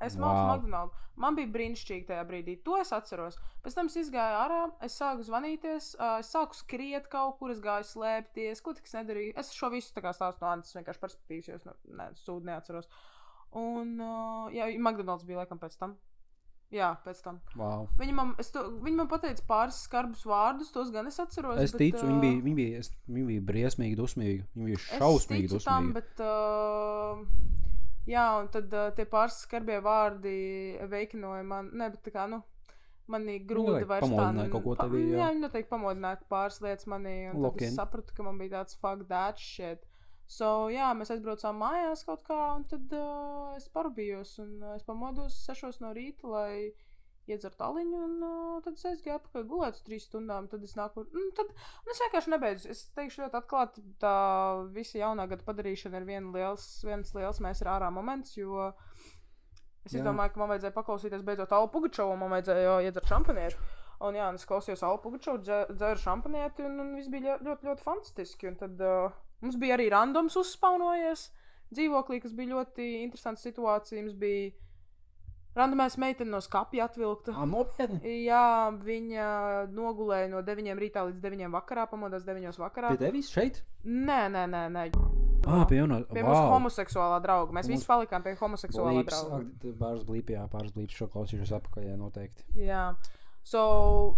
Speaker 2: es mācu McDonaldu. Man bija brīnišķīgi tajā brīdī. To es atceros. Pēc tam es izgāju ārā, es sāku zvanīties, es sāku skriet kaut kur, es gāju slēpties, ko tik es nedarīju. Es šo visu tā kā stāstu no Antas vienkārši perspektīvas, jo es sūdu neatceros. Un, jā, McDonald's bija laikam pēc tam. Jā, pēc tam.
Speaker 1: Wow.
Speaker 2: Viņa man pateica pāris skarbus vārdus, tos gan es atceros.
Speaker 1: Es ticu, viņa bija briesmīgi dusmīga. Viņa bija šausmīgi dusmīga. Tam,
Speaker 2: bet, jā, un tad tie pāris skarbie vārdi veikinoja man, ne, bet tā kā, manī grūti vairs tā.
Speaker 1: Pamodināja kaut ko tevī, jā.
Speaker 2: Jā, viņa noteikti pamodināja pāris lietas manī, un tad es sapratu, ka man bija tāds fuck that shit. So, jā, mēs aizbraucām mājās kaut kā, un tad es parubījos, un es pamodos 6 no rīta, lai iedzertu aliņu, un tad es aizgāju apakaļ gulēt uz 3 stundām, tad es nāku, es vienkārši nebeidzu. Es teikšu ļoti atklāti, tā visa jaunā gada padarīšana ir viens liels mēs ir ārā moments, jo es izdomāju, ka man vajadzēja paklausīties beidzot Allu Pugačovu, man vajadzēja iedzert šampanieru. Un jā, un es klausījos Allu Pugačovu, dzēru šampanieti, un viss bija ļoti, ļoti fantastiski, un tad mums bija arī randoms uzspaunojies dzīvoklī, kas bija ļoti interesanta situācija. Mums bija randomais meitene no skapja atvilkta.
Speaker 1: Nopietni?
Speaker 2: Jā, viņa nogulēja no 9 rītā līdz 9 vakarā, pamodās 9 vakarā.
Speaker 1: Pie tevis šeit?
Speaker 2: Nē.
Speaker 1: Pie
Speaker 2: mūsu homoseksuālā drauga. Mēs visi palikām pie homoseksuālā drauga.
Speaker 1: Pāris blīpes šo klausīšos apakaļ, noteikti.
Speaker 2: Jā. So,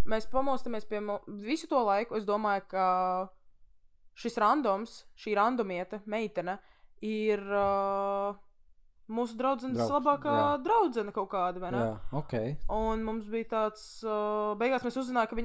Speaker 2: mēs pamostamies pie visu to laiku. Es domāju, ka šī randomiete, meitene, ir mūsu draudzenes labākā draudzene kaut kāda, vai ne?
Speaker 1: Jā, ok.
Speaker 2: Un mums bija tāds, beigās mēs uzzinājām, ka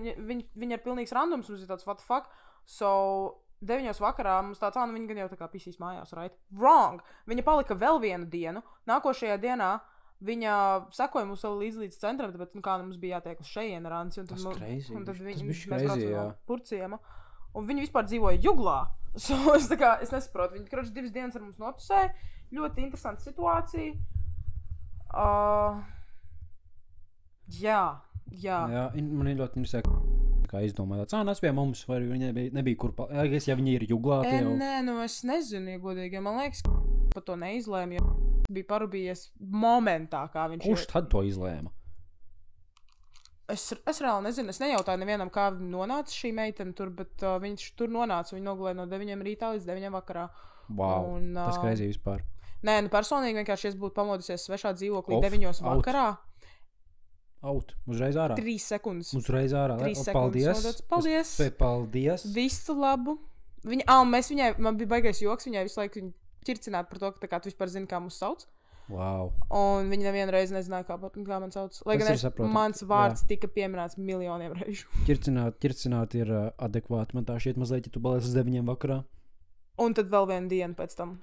Speaker 2: viņa ir pilnīgs randoms, mums bija tāds what the fuck. So, 9 vakarā mums tāds, viņa gan jau tā kā pisīs mājās, right? Wrong! Viņa palika vēl vienu dienu. Nākošajā dienā viņa sekoja mums vēl līdz centram, tāpēc, kā mums bija jātiek uz šejienu ar Anci.
Speaker 1: Tas crazy.
Speaker 2: Un tad
Speaker 1: mēs braucam
Speaker 2: no Purciema. Un viņi vispār dzīvoja Juglā. So, es nesaprotu. Viņi, 2 dienas ar mums notusēja. Ļoti interesanta situācija. Jā.
Speaker 1: Man ir ļoti interesē, kā izdomāja tāds, nes pie mums, vai viņi nebija kur, ja viņi ir Juglā.
Speaker 2: Nē, es nezinu, ja godīgi. Man liekas, par to neizlēma, jo bija parubījies momentā, kā viņš
Speaker 1: Kurš tad to izlēma?
Speaker 2: Es reāli nezinu, es nejautāju nevienam, kā nonāca šī meitene tur, bet viņš tur nonāca, viņa nogulēja no 9 rītā līdz 9 vakarā.
Speaker 1: Wow, tas crazy vispār.
Speaker 2: Nē, personīgi vienkārši es būtu pamodusies svešā dzīvoklī 9 vakarā.
Speaker 1: Uzreiz ārā.
Speaker 2: 3 sekundes.
Speaker 1: Uzreiz ārā.
Speaker 2: 3 sekundes. Paldies.
Speaker 1: Paldies.
Speaker 2: Visu labu. Man bija baigais joks, viņai visu laiku ķircināt par to, ka tā kā tu vispār zini, kā mūs sauc.
Speaker 1: Wow.
Speaker 2: Un viņi nevienu reizi nezināja, kā man sauc. Lai gan mans vārds tika pieminēts miljoniem reižu.
Speaker 1: Ķircināt ir adekvāti. Man tā šķiet mazliet, ja tu balēs uz 9 vakarā.
Speaker 2: Un tad vēl vienu dienu pēc tam.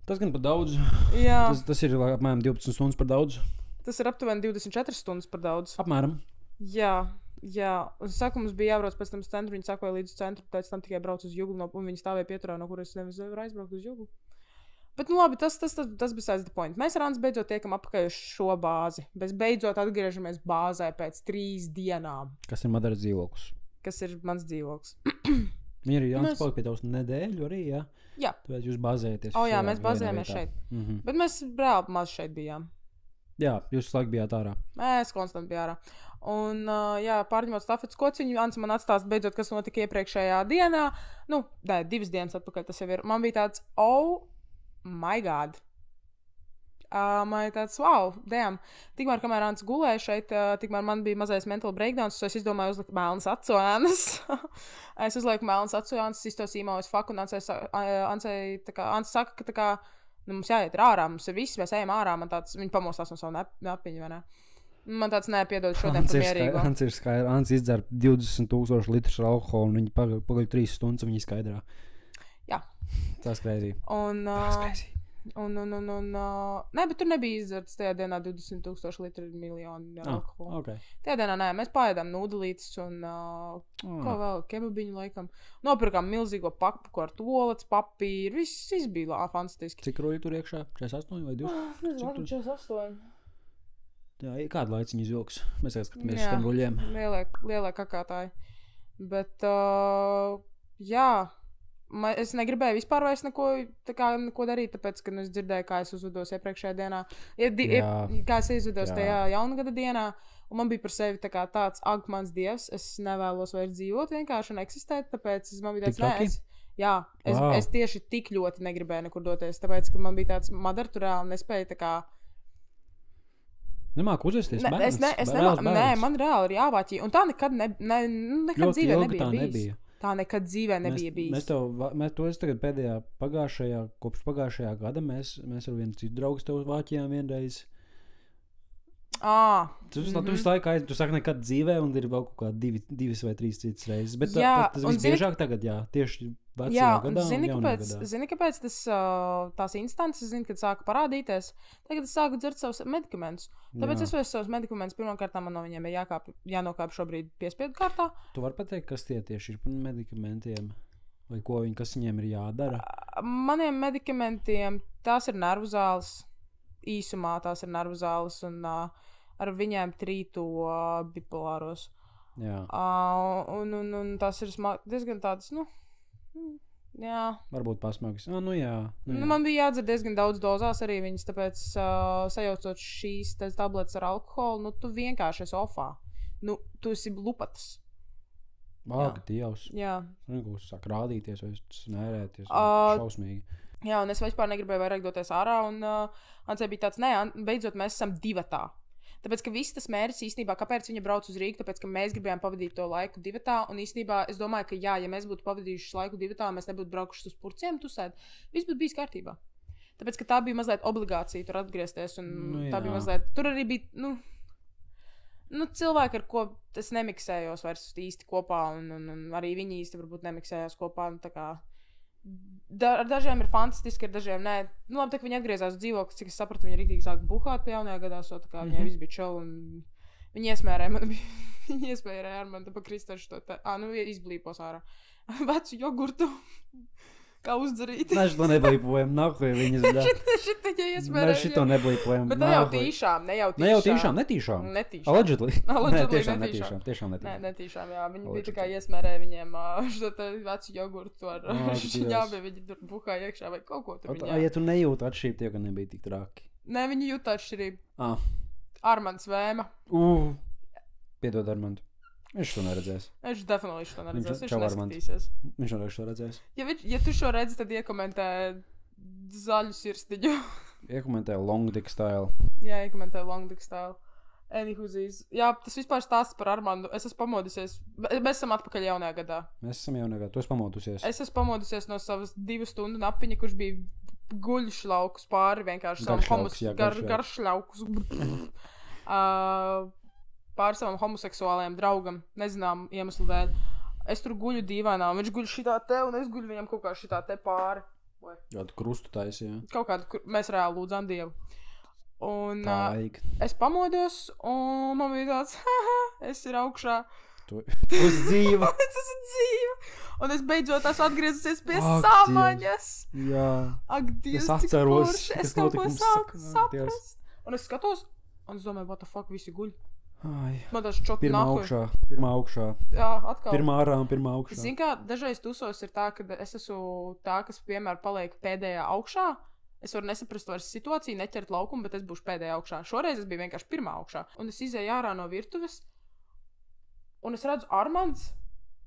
Speaker 1: Tas gan par daudz.
Speaker 2: Jā.
Speaker 1: Tas ir apmēram 12 stundas par daudz.
Speaker 2: Tas ir aptuveni 24 stundas par daudz.
Speaker 1: Apmēram.
Speaker 2: Jā. Un sākumā mums bija jābrauc pēc tam uz centru. Viņi sakoja līdz centru, pēc tam tikai brauc uz Juglu, un viņi stāvēja pieturā, no kuras nevis var aizbraukt uz Juglu. Bet, labi, tas besides the point. Mēs ar Anci beidzot tiekam apakaļ uz šo bāzi. Mēs beidzot atgriežamies bāzē pēc 3 dienām.
Speaker 1: Kas ir Madaras dzīvoklis?
Speaker 2: Kas ir mans dzīvoklis.
Speaker 1: Viņi arī Jānis palika pie tavas nedēļu arī, jā?
Speaker 2: Jā.
Speaker 1: Tāpēc jūs bāzējaties.
Speaker 2: Jā, mēs bāzējamies šeit. Bet mēs reāli maz šeit bijām.
Speaker 1: Jā, jūs laiku bijāt ārā.
Speaker 2: Es konstant biju ārā. Un, pārņemot stafetes kociņu, Anci man atstāst beidzot, kas notika iepriekšējā dienā. 2 dienas atpakaļ tas jau ir. Man bija tāds, my God. Man ir tāds, wow, damn. Tikmēr, kamēr Anci gulēja šeit, tikmēr man bija mazais mental breakdowns, so es izdomāju uzlikt melnas acuēnas. Es uzlieku melnas acuēnas, iztos īmaujas fuck, un Anci saka, ka tā kā, mums jāiet ārā, mums ir viss, mēs ejam ārā, man tāds, viņi pamostās no savu nepiņu, vai ne? Man tāds, piedod šodien par mierīgo.
Speaker 1: Anci ir skaidrā, Anci izdzer 20,000 litrus alkoholu, un viņi pagaļ 3 stundas, un viņi skaidrā.
Speaker 2: Jā.
Speaker 1: Tas crazy.
Speaker 2: Tas crazy. Nē, bet tur nebija izdzerts tajā dienā 20,000 litru miljonu alkoholu.
Speaker 1: Okay.
Speaker 2: Tajā dienā nē, mēs paēdām nūdelītes un ko vēl, kebabiņu laikam. Nopirkām milzīgo paku ar tualets papīru, viss bija fantastiski.
Speaker 1: Cik roļi tur iekšā? 48 vai 20?
Speaker 2: 48.
Speaker 1: Jā, kādu laiciņu izvilks? Mēs skatāmies uz tiem ruļiem.
Speaker 2: Lielie kakātāji. Bet, jā... Es negribēju vispār vairs neko darīt, tāpēc, ka es dzirdēju, kā es uzvedos iepriekšējā dienā. Kā es izvedos tajā jaungada dienā, un man bija par sevi tāds, mans dievs, es nevēlos vairs dzīvot vienkārši un eksistēt, tāpēc man bija tāds, Jā,
Speaker 1: Wow.
Speaker 2: es tieši tik ļoti negribēju nekur doties, tāpēc, ka man bija tāds madara, tur reāli nespēja tā kā...
Speaker 1: Nemāku uzvesties
Speaker 2: Nē, man reāli ir jāvāķī, un tā nekad nekad dzīvē nebija bijis. Tā nekad dzīvē nebija bijis.
Speaker 1: Mēs to tagad kopš pagājušajā gada, mēs ar vienu citu draugu tev vāķījām vienreiz. Tu visu laiku tu saki nekad dzīvē, un ir vēl kaut kā divas vai trīs citas reizes. Bet tas visbiežāk tagad, tieši vecajā gadā un jaunā gadā.
Speaker 2: Zini, kāpēc tās instances, kad sāka parādīties, tagad es sāku dzert savus medikamentus. Tāpēc es vairs savus medikamentus pirmkārt man no viņiem ir jānokāp šobrīd piespiedu kārtā.
Speaker 1: Tu vari pateikt, kas tie tieši ir par medikamentiem? Vai kas viņiem ir jādara?
Speaker 2: Maniem medikamentiem tās ir nervu zāles. Īsumā tās ir nervu zāles un ar viņiem trīto bipolāros.
Speaker 1: Jā.
Speaker 2: Un tās ir diezgan tādas, jā.
Speaker 1: Varbūt pasmagas. Jā.
Speaker 2: Man bija jādzer diezgan daudz dozās arī viņas, tāpēc sajaucot šīs tabletes ar alkoholu, tu vienkārši esi ofā. Tu esi lupatas.
Speaker 1: Vāk, Dievs.
Speaker 2: Jā.
Speaker 1: Sāk rādīties vai smērēties. Šausmīgi.
Speaker 2: Jā, un es vispār negribēju vairāk doties ārā, un Ancei bija tāds, beidzot mēs esam divatā. Tāpēc, ka viss tas mērķis īstenībā, kāpēc viņa brauc uz Rīgu, tāpēc, ka mēs gribējām pavadīt to laiku divatā, un īstenībā es domāju, ka ja mēs būtu pavadījuši laiku divatā, mēs nebūtu braukuši uz Purciem tusēt, viss būtu bijis kārtībā. Tāpēc, ka tā bija mazliet obligācija tur atgriezties, un tā bija mazliet, tur arī bija, cilvēki, ar ko es nemiksējos vairs īsti kopā, un arī viņi īsti varbūt nemiksējās kopā, tā kā ar dažiem ir fantastiski, ar dažiem nē. Labi, tā kā viņi atgriezās uz dzīvokli, cik es sapratu, viņi rīktīgi sāk buhāt pie jaunajā gadā, so tā kā viņai viss bija čau, un viņi iesmērēja mani, viņi iesmērēja ar mani pa kristāšu to te, izblīpos ārā. Vecu jogurtu. Kā uzdzerīt.
Speaker 1: Mēs to neblīpojam, nahuj viņas, bļā.
Speaker 2: Šita iesmērēja.
Speaker 1: Mēs šito neblīpojam.
Speaker 2: Bet ne jau tīšām.
Speaker 1: Netīšām.
Speaker 2: Netīšām.
Speaker 1: Allegedly.
Speaker 2: Nē,
Speaker 1: tiešām netīšām.
Speaker 2: Nē, netīšām, jā. Viņi bija tā kā iesmērēja viņiem šo te vecu jogurtu ar šiņābi, viņi tur buhāja iekšā vai kaut ko tur viņā.
Speaker 1: Ja tu nejūti atšķirību, tie, ka nebija tik traki.
Speaker 2: Nē, viņi jūt atšķirību. Armands vēma.
Speaker 1: Piedod Armandu. Viņš to neredzēs.
Speaker 2: Viņš definitīvi to neredzēs. Viņš
Speaker 1: neskatīsies. Viņš noteikti to redzēs.
Speaker 2: Ja tu šo redzi, tad iekomentē zaļu sirsniņu.
Speaker 1: Iekomentē long dick style.
Speaker 2: Jā, iekomentē long dick style. Anywhozies. Jā, tas vispār stāsts par Armandu. Es esmu pamodusies. Mēs esam atpakaļ jaunajā gadā.
Speaker 1: Mēs esam jaunajā gadā. Tu esi pamodusies.
Speaker 2: Es esmu pamodusies no savas 2 stundu napiņa, kurš bija guļšļaukus pāri vienkārši savam garšļaukus. Pār savam homoseksuālajam draugam, nezinām iemeslu dēļ. Es tur guļu dīvainā, un viņš guļ šitā te, un es guļu viņam kaut kā šitā te pāri.
Speaker 1: Jā, tu krustu taisi, jā.
Speaker 2: Kaut kādu, mēs reāli lūdzām Dievu. Un
Speaker 1: Taik.
Speaker 2: es pamodos, un man bija tāds, es ir augšā.
Speaker 1: Tu esi dzīva.
Speaker 2: Es esmu dzīva. Un es beidzot esmu atgriezusies pie samaņas.
Speaker 1: Jā.
Speaker 2: Ak, Dievs,
Speaker 1: es atceros,
Speaker 2: es kaut ko sāku saprast. Un es skatos, un es domāju, what the fuck, visi guļ. Man tas čopi nahuj.
Speaker 1: Pirmā augšā.
Speaker 2: Jā, atkal.
Speaker 1: Pirmā ārā un pirmā augšā.
Speaker 2: Zini kā, dažreiz tusos ir tā, ka es esmu tā, kas, piemēram, paliek pēdējā augšā. Es varu nesaprast vairs situāciju, neķert laukumu, bet es būšu pēdējā augšā. Šoreiz es biju vienkārši pirmā augšā. Un es izēju ārā no virtuves, un es redzu Armands.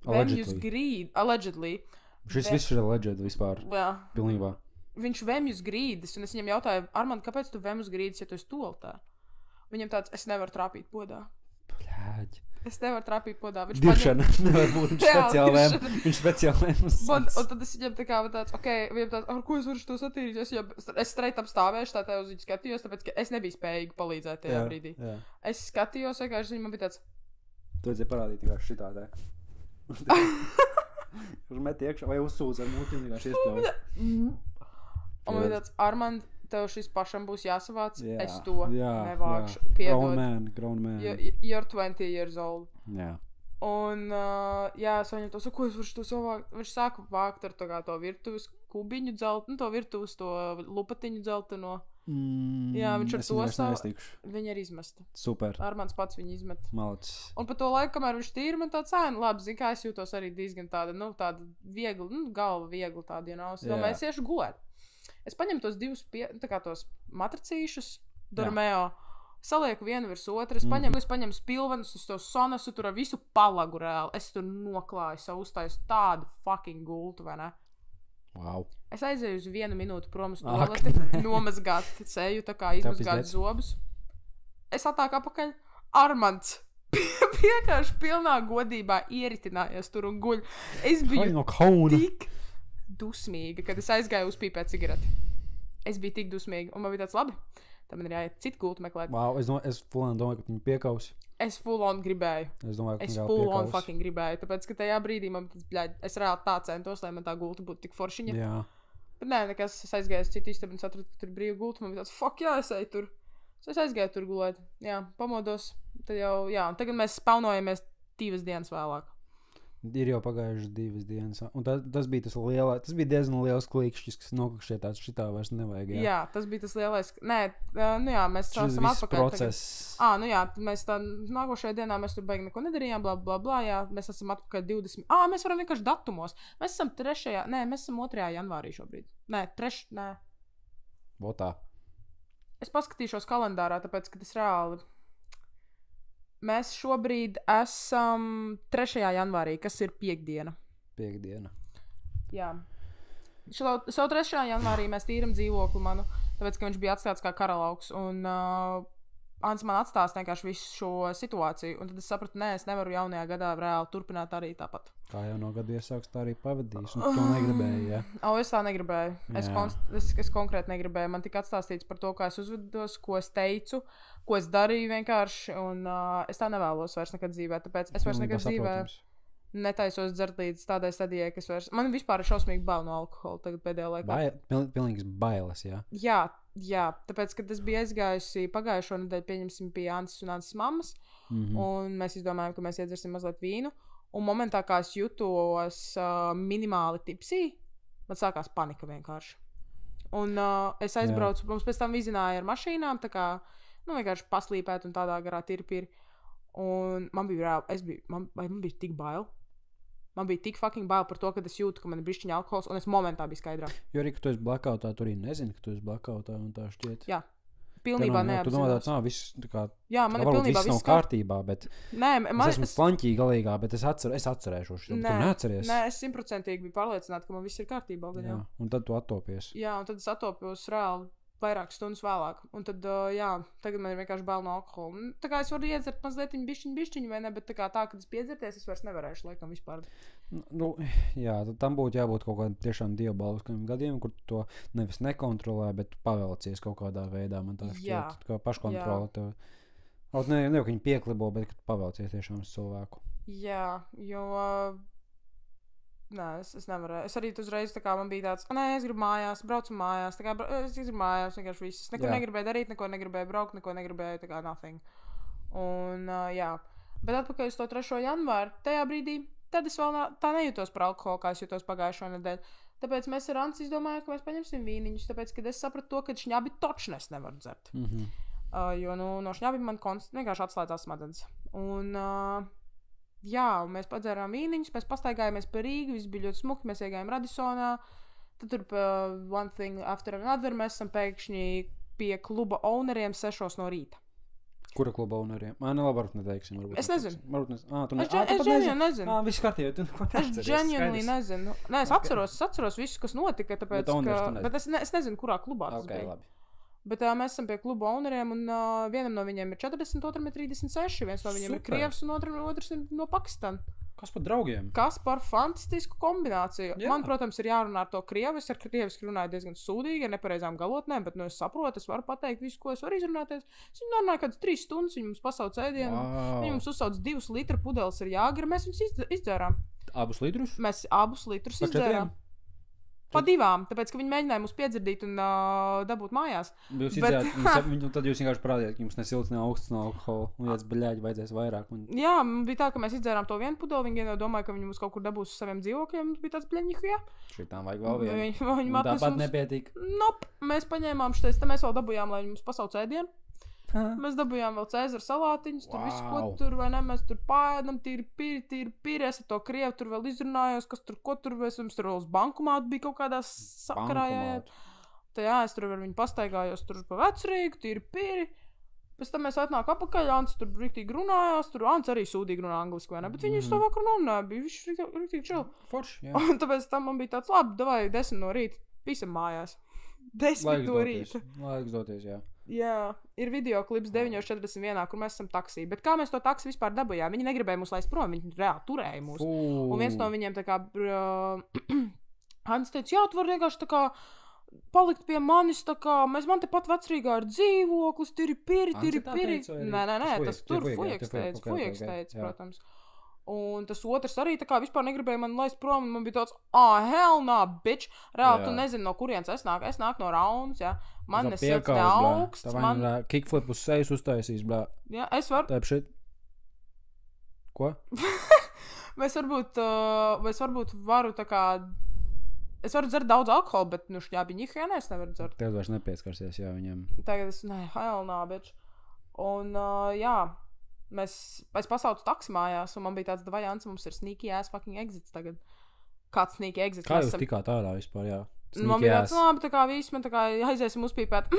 Speaker 2: Allegedly.
Speaker 1: Šis viss ir allegedly vispār.
Speaker 2: Jā.
Speaker 1: Pilnībā.
Speaker 2: Viņš vemj uz grīdas, un es viņam jautāju, Armand, kāpēc tu vemj uz grīdas, ja tu esi toaletē? Viņam tāds, es nevaru trāpīt podā.
Speaker 1: Bļāģi.
Speaker 2: Es nevaru trāpīt podā.
Speaker 1: Diršana. Nevar būt. Viņš speciāli vēm.
Speaker 2: Un tad es viņam tā kā tāds, viņam tāds, ar ko es varu to satīrīt? Es straight up stāvēšu, tā uz viņu skatījos, tāpēc, ka es nebiju spējīgi palīdzēt tajā brīdī. Jā. Es skatījos, vienkārši viņam bija tāds.
Speaker 1: Tu vajadzēja parādīt vienkārši šitā tā. Kurš met iekšā vai uzsūdz ar mūtiņu vienkārši iespļauj.
Speaker 2: Un man bija tāds, Armand, tev šis pašam būs jāsavāc, es to
Speaker 1: nevākšu.
Speaker 2: Piedod.
Speaker 1: Grown man.
Speaker 2: You're 20 years old.
Speaker 1: Jā.
Speaker 2: Un, es viņam to saku, ko es varu to savākt? Viņš sāka vākt ar to virtuves kubiņu dzeltenu, to virtuves, to lupatiņu dzelteno. Jā, viņš ar to savu. Viņa ir izmesta.
Speaker 1: Super.
Speaker 2: Armands pats viņu izmet.
Speaker 1: Malacis.
Speaker 2: Un pa to laiku, kamēr viņš tīra, man tāds labi, zin kā es jūtos arī diezgan tāda, tāda viegli, galva viegli tāda, domāju, es iešu gulēt. Es paņemu tos divus tos matracīšus, Dormeo, salieku vienu virs otru, es paņemu spilvenus, uz to sonasu, tur ar visu palagu reāli. Es tur noklāju savu uztāju tādu fucking gultu, vai ne?
Speaker 1: Wow.
Speaker 2: Es aizēju uz 1 minūti prom uz
Speaker 1: Ak,
Speaker 2: toaleti, nomazgāt seju, tā kā izmazgāt zobus. Es atāk apakaļ. Armands vienkārši pilnā godībā ieritinājās tur un guļ. Es biju
Speaker 1: no kauna.
Speaker 2: tik dusmīga, kad es aizgāju uzpīpēt cigareti. Es biju tik dusmīga, un man bija tāds labi. Tad man ir jāiet citu gultu meklēt.
Speaker 1: Wow, es full-on domāju, ka viņi piekausi.
Speaker 2: Es full-on gribēju.
Speaker 1: Es domāju, ka
Speaker 2: Es
Speaker 1: viņi
Speaker 2: full-on fucking gribēju, tāpēc, ka tajā brīdī man, bļaļ, es reāli tā centos, lai man tā gulta būtu tik foršiņa.
Speaker 1: Jā.
Speaker 2: Bet nē, nekas, es aizgāju uz citu istabu un sapratu, ka tur brīva gulta, man bija tāds, fuck, jā, es eju tur. Es aizgāju tur gulēt, jā, pamodos, tad jau, jā, un tagad mēs spaunojamies 2 dienas vēlāk.
Speaker 1: Ir jau pagājušas 2 dienas. Un tas bija tas bija diezgan liels klikšķis, kas noklikšķie tāds šitā vairs nevajag.
Speaker 2: Jā, tas bija tas lielais. Nē, nu jā, mēs esam atpakaļ.
Speaker 1: Process.
Speaker 2: Nu jā, mēs tā nākošajā dienā mēs tur beigi neko nedarījām, bla, bla, bla, jā, mēs esam atpakaļ 20. Mēs varam vienkārši datumos. Mēs esam 2. janvārī šobrīd. Nē,
Speaker 1: Votā.
Speaker 2: Es paskatīšos kalendārā, tāpēc, ka tas reāli. Mēs šobrīd esam 3. janvārī, kas ir piekdiena. Jā. Savu 3. janvārī mēs tīram dzīvokli manu, tāpēc, ka viņš bija atstāts kā karalauks. Un Ants man atstās vienkārši visu šo situāciju. Un tad es sapratu, nē, es nevaru jaunajā gadā reāli turpināt arī tāpat.
Speaker 1: Kā jau no gada iesāks, tā arī pavadīs. Un tu negribēji, jā?
Speaker 2: Es tā negribēju. Es konkrēti negribēju. Man tika atstāstīts par to, kā es uzvedos, ko es teicu, ko es darīju vienkārši. Un es tā nevēlos vairs nekad dzīvē. Tāpēc es vairs nekad dzīvē netaisos dzert līdz tādai stadijai, kas vairs... Man vispār ir šausmīgi bail no alkohola tagad pēdējā laikā.
Speaker 1: Pilnīgs bailes, jā?
Speaker 2: Jā, tāpēc, kad es biju aizgājusi pagājušo nedēļu, pieņemsim pie Antas un Antas mammas, un mēs izdomājām, ka mēs iedzersim mazliet vīnu, un momentā, kā es jutos minimāli tipsī, man sākās panika vienkārši. Un es aizbraucu, mums pēc tam vizināja ar mašīnām, tā kā, vienkārši paslīpēt un tādā garā tirpiri, un man bija reāli, man bija tik bail. Man bija tik fucking bail par to, ka es jūtu, ka man ir bišķiņa alkohols, un es momentā biju skaidrā.
Speaker 1: Jo arī, ka tu esi blackoutā, tu arī nezini, ka tu esi blackoutā, un tā šķiet.
Speaker 2: Jā, pilnībā neapzinos.
Speaker 1: Tu domā tāds, viss tā kā...
Speaker 2: Jā, man ir pilnībā
Speaker 1: viss nav kārtībā, bet...
Speaker 2: Nē,
Speaker 1: es esmu flanķī galīgā, bet es atcerēšos. Tu neatceries.
Speaker 2: Nē, es 100% biju pārliecināta, ka man viss ir kārtībā.
Speaker 1: Jā, un tad tu attopies.
Speaker 2: Jā, un tad es attopos reāli vairākas stundas vēlāk. Un tad, tagad man ir vienkārši bail no alkohola. Tā kā es varu iedzert mazliet bišķiņu, vai ne, bet tā, kad es piedzerties, es vairs nevarēšu, laikam, vispār.
Speaker 1: Jā, tad tam būtu jābūt kaut kādiem tiešām diaboliskam gadiem, kur tu to nevis nekontrolē, bet pavelcies kaut kādā veidā. Man tā šķiet, kā paškontrola tev. Ne jau, ka viņi pieklibo, bet ka tu pavelcies tiešām uz cilvēku.
Speaker 2: Jā, jo... Nē, es nevarēju. Es arī uzreiz tā kā man bija tāds, nē, es gribu mājās, braucu mājās, tā kā es gribu mājās, vienkārši viss. Es neko negribēju darīt, neko negribēju braukt, neko negribēju, tā kā nothing. Un, jā. Bet atpakaļ uz to 3. janvāru, tajā brīdī, tad es vēl tā nejūtos par alkoholu, kā es jūtos pagājušo nedēļu. Tāpēc mēs ar Anci izdomājām, ka mēs paņemsim vīniņus, tāpēc, kad es sapratu to, ka šņabi točni es nevaru dzert. Jo, no šņabi man vienkārši atslēdzās smadzenes. Un, jā, un mēs padzērām vīniņus, mēs pastaigājāmies pa Rīgu, viss bija ļoti smuki, mēs iegājām Radisonā, tad tur one thing after another mēs esam pēkšņi pie kluba owneriem 6 no rīta.
Speaker 1: Kura kluba owneriem? Varbūt neteiksim.
Speaker 2: Es nezinu.
Speaker 1: Es
Speaker 2: nezinu.
Speaker 1: Viss kārtībā, tu neko neatceries.
Speaker 2: Es genuinely nezinu. Nē, es atceros visu, kas notika, tāpēc, bet es nezinu, kurā klubā tas bija.
Speaker 1: Labi.
Speaker 2: Bet mēs esam pie kluba owneriem, un vienam no viņiem ir 40, otram ir 36, viens no viņiem ir krievs, un otrs ir no Pakistāna.
Speaker 1: Kas par draugiem?
Speaker 2: Kas par fantastisku kombināciju. Jā. Man, protams, ir jārunā ar to krievu. Es ar krieviski runāju diezgan sūdīgi, ar nepareizām galotnēm, bet es saprotu, es varu pateikt visu, ko es varu izrunāties. Es viņu runāju kādas 3 stundas, viņi mums pasauc ēdienu. Wow. Viņi mums uzsauc 2 litru pudeles ar jāgara, mēs viņus izdzērām.
Speaker 1: Abus litrus?
Speaker 2: Mēs abus litrus izdzērām. Pa 2, tāpēc, ka viņi mēģināja mūs piedzirdīt un dabūt mājās.
Speaker 1: Jūs tad jūs vienkārši parādījāt, ka jums nesilts, ne augsts no alkohola, un jāc baļāģi vajadzēs vairāk.
Speaker 2: Jā, bija tā, ka mēs izdzērām to vienu pudeli, viņi jau domāja, ka viņi mūs kaut kur dabūs uz saviem dzīvokļiem, mums bija tāds bļaņihu, jā.
Speaker 1: Šitām vajag vēl vienu. Tāpat nepietiek.
Speaker 2: Nope, mēs paņēmām šitais, tad mēs vēl dabujām, lai viņi mums pasauc ēdienu. Mēs dabūjām vēl Cēzara salātiņus, tur visu, ko tur, vai ne, mēs tur pāēdam, tīri pīri, es ar to krievu tur vēl izrunājos, kas tur, ko tur, es tur vēl uz bankomātu bija kaut kādā sakarā, jā. Tā jā, es tur ar viņu pastaigājos tur pa Vecrīgu, tīri pīri, Pēc tam mēs atnāk apakaļ, Ants tur riktīgi runājās, tur Ants arī sūdīgi runā angliski, vai ne? Bet viņi to vakar runāja, bija viņš riktīgi chill.
Speaker 1: Forši, jā.
Speaker 2: Un tāpēc tam man bija tāds, labi, davai 10 no rīta, pisam mājās. 10 no rīta.
Speaker 1: Laiks doties, jā.
Speaker 2: Jā, ir videoklips 9:41, kur mēs esam taksī. Bet kā mēs to taksi vispār dabūjām? Viņi negribēja mūs laist prom, viņi reāli turēja mūs. Un viens no viņiem tā kā... Hans teica, jā, tu vari vienkārši tā kā palikt pie manis, tā kā man te pat vecrīgā ir dzīvoklis, tiri piri. Nē, tas tur Fujeks teica, protams. Un tas otrs arī tā kā vispār negribēja man laist prom, un man bija tāds, hell nah, bitch. Reāli, tu nezini, no kurienes es nāku. Es nāku no Raunas, jā. Man nesilts ne augsts.
Speaker 1: Tā man kickflip uz sejas uztaisīs, blā.
Speaker 2: Jā, es varu.
Speaker 1: Tāp šeit. Ko?
Speaker 2: Mēs varbūt varu tā kā... Es varu dzert daudz alkoholu, bet, nu, šļābi ņihēnē es nevaru dzert.
Speaker 1: Tev vairs nepieskarsies, jā, viņam.
Speaker 2: Tagad es, hell nah, bitch. Un, jā... Mēs pasaucu taksi mājās, un man bija tāds, vai Ants, mums ir sneaky ass fucking exits tagad. Kāds sneaky exits?
Speaker 1: Kā jūs tikāt ārā vispār, jā?
Speaker 2: Man bija tāds, labi, tā kā viss, man tā kā aiziesim uzpīpēt.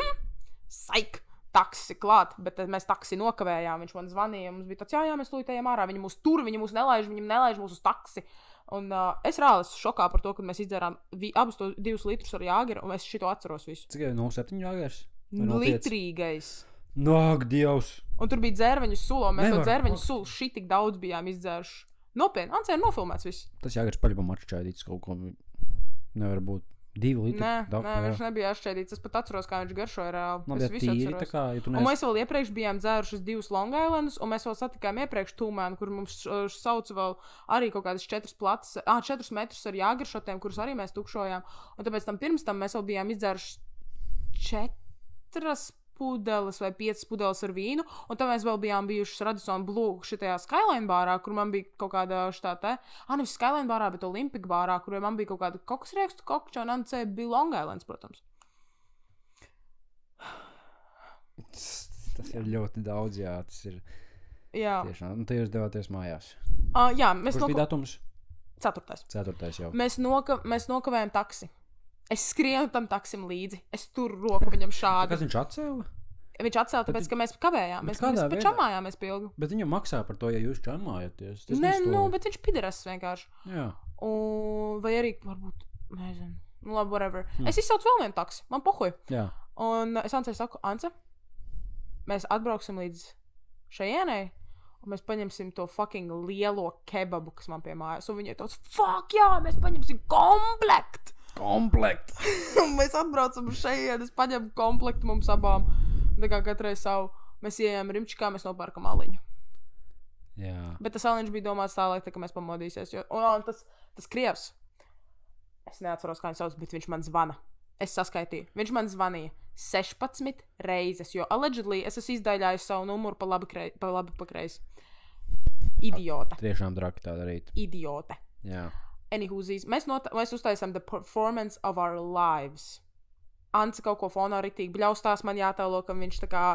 Speaker 2: Saik, taksi klāt, bet mēs taksi nokavējām, viņš man zvanīja, mums bija tāds, jā, mēs tūlītējām ārā, viņi mūs tur, viņi mūs nelaiž mūs uz taksi. Un es reāli esmu šokā par to, ka mēs izdzērām abus to 2 litrus ar jāgeru, un es šito atceros visu.
Speaker 1: Cik jau 0,7 jāgers?
Speaker 2: Litrīgais.
Speaker 1: Nāk, Dievs!
Speaker 2: Un tur bija dzērveņu sulu, un mēs to dzērveņu sulu šitik daudz bijām izdzēruši. Nopietni, Ants ir nofilmēts viss.
Speaker 1: Tas jāgars paļabam atšķaidīts kaut ko. Nevar būt 2 litri.
Speaker 2: Nē, viņš nebija atšķaidīts. Es pat atceros, kā viņš garšoja reāli.
Speaker 1: Es visu atceros. Kā, ja
Speaker 2: un mēs vēl iepriekš bijām dzērušas 2 Long Islandus, un mēs vēl satikām iepriekš Tūmēnu, kur mums sauca vēl arī kaut kādas 4 metrus ar jāgaršotiem, kurus arī mēs tukšojām. Un tāpēc pirms tam mēs vēl bijām izdzēruši 4 pudeles vai 5 pudeles ar vīnu, un tad mēs vēl bijām bijušas Radisson Blue šitajā Skyline bārā, kur man bija kaut kāda nevis Skyline bārā, bet Olympic bārā, kur man bija kaut kāda kokosriekstu kokča, un Ancē bija Long Islands, protams.
Speaker 1: Tas ir ļoti daudz, jā, tas ir tiešām. Un te jūs devāties mājās.
Speaker 2: Jā,
Speaker 1: kurš bija datums?
Speaker 2: 4.
Speaker 1: jau.
Speaker 2: Mēs nokavējam taksi. Es skrienu tam taksim līdzi. Es turu roku viņam šādi.
Speaker 1: Kas viņš atcēla?
Speaker 2: Viņš atcēla, tāpēc, ka mēs kavējām. Mēs čamājāmies pilgu.
Speaker 1: Bet viņam maksā par to, ja jūs čamājaties.
Speaker 2: Nē, bet viņš pideras vienkārši.
Speaker 1: Jā.
Speaker 2: Vai arī, varbūt, nezinu. Nu, labi, whatever. Es izsaucu vēl vienu taksi. Man pohuj.
Speaker 1: Jā.
Speaker 2: Un es Ancei saku, Ance, mēs atbrauksim līdz šajienei, un mēs paņemsim to fucking lielo kebabu, kas man pie mājas. Un viņi ir tāds, fuck, jā, mēs paņemsim komplektu. Un mēs atbraucam šeit, es paņemu komplektu mums abām. Tā kā katrai savu. Mēs ieejam rimčikā, mēs nopērkam aliņu.
Speaker 1: Jā.
Speaker 2: Bet tas aliņš bija domāts tā, lai tā, ka mēs pamodīsies. Un tas krievs. Es neatceros, kā viņš sauc, bet viņš man zvana. Es saskaitīju. Viņš man zvanīja 16 reizes, jo allegedly es esmu izdaļājis savu numuru pa labi pa kreisi. Idiota.
Speaker 1: Tiešām draki tā darīt.
Speaker 2: Idiota.
Speaker 1: Jā.
Speaker 2: Anywhoosies. Mēs uztaisām the performance of our lives. Ants kaut ko fonā ritīgi bļaustās, man jātēlo, ka viņš tā kā,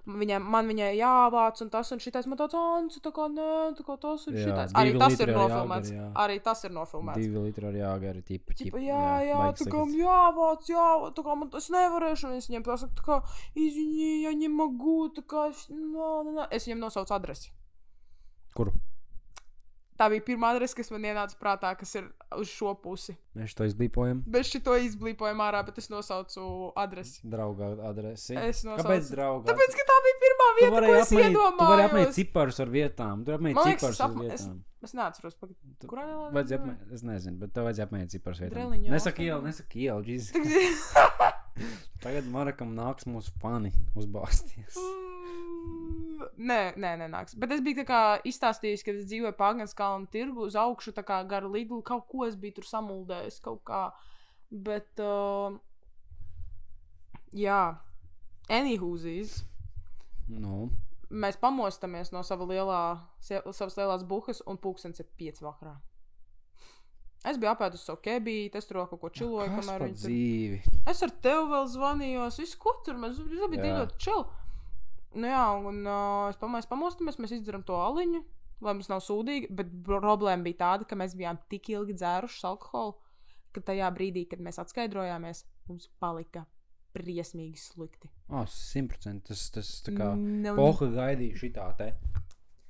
Speaker 2: man viņai jāvāc un tas un šitais, man tāds, Ants, tā kā nē, tā kā tas un šitais. Arī tas ir nofilmēts. Arī tas ir nofilmēts.
Speaker 1: 2 litri ar jāgari, tipa.
Speaker 2: Jā, tā kā jāvāc, tā kā man tas nevarēšu, un es viņiem tā saku, tā kā, izviņī, ja не могу, tā kā, es viņiem nosaucu adresi.
Speaker 1: Kuru?
Speaker 2: Tā bija pirmā adrese, kas man ienāca prātā, kas ir uz šo pusi.
Speaker 1: Mēs šito izblīpojam.
Speaker 2: Mēs šito izblīpojam ārā, bet es nosaucu adresi.
Speaker 1: Drauga adresi.
Speaker 2: Kāpēc
Speaker 1: drauga?
Speaker 2: Tāpēc, ka tā bija pirmā vieta, ko es iedomājos.
Speaker 1: Tu vari apmēt ciparus ar vietām. Tu apmēt ciparus ar vietām.
Speaker 2: Es neatceros, kurā ielā?
Speaker 1: Es nezinu, bet tev vajadzēja apmēt ciparus vietām.
Speaker 2: Dreliņā.
Speaker 1: Nesaki ielu, Jesus. Tagad Marakam nāks mūsu fani uzbāsties.
Speaker 2: Nē, nāks. Bet es biju tā kā izstāstījis, kad es dzīvoju Pāgenskalna tirgu uz augšu, tā kā gar Lidlu, kaut ko es biju tur samuldējis, kaut kā. Bet, jā, anywhoosies.
Speaker 1: Nu.
Speaker 2: Mēs pamostamies no savas lielās buhas un pulkstens ir 5 vakarā. Es biju apēdus savu kebīti, es tur vēl kaut ko čiloju, kamēr viņi
Speaker 1: dzīvi?
Speaker 2: Es ar tevi vēl zvanījos, visu ko tur, mēs bija ļoti chill. Nu jā, un mēs pamostamies, mēs izdzeram to aliņu, lai mums nav sūdīgi, bet problēma bija tāda, ka mēs bijām tik ilgi dzērušas alkoholu, ka tajā brīdī, kad mēs atskaidrojāmies, mums palika briesmīgi slikti.
Speaker 1: 100%. Tas tā kā
Speaker 2: Nu,
Speaker 1: poha gaidīja šitā te.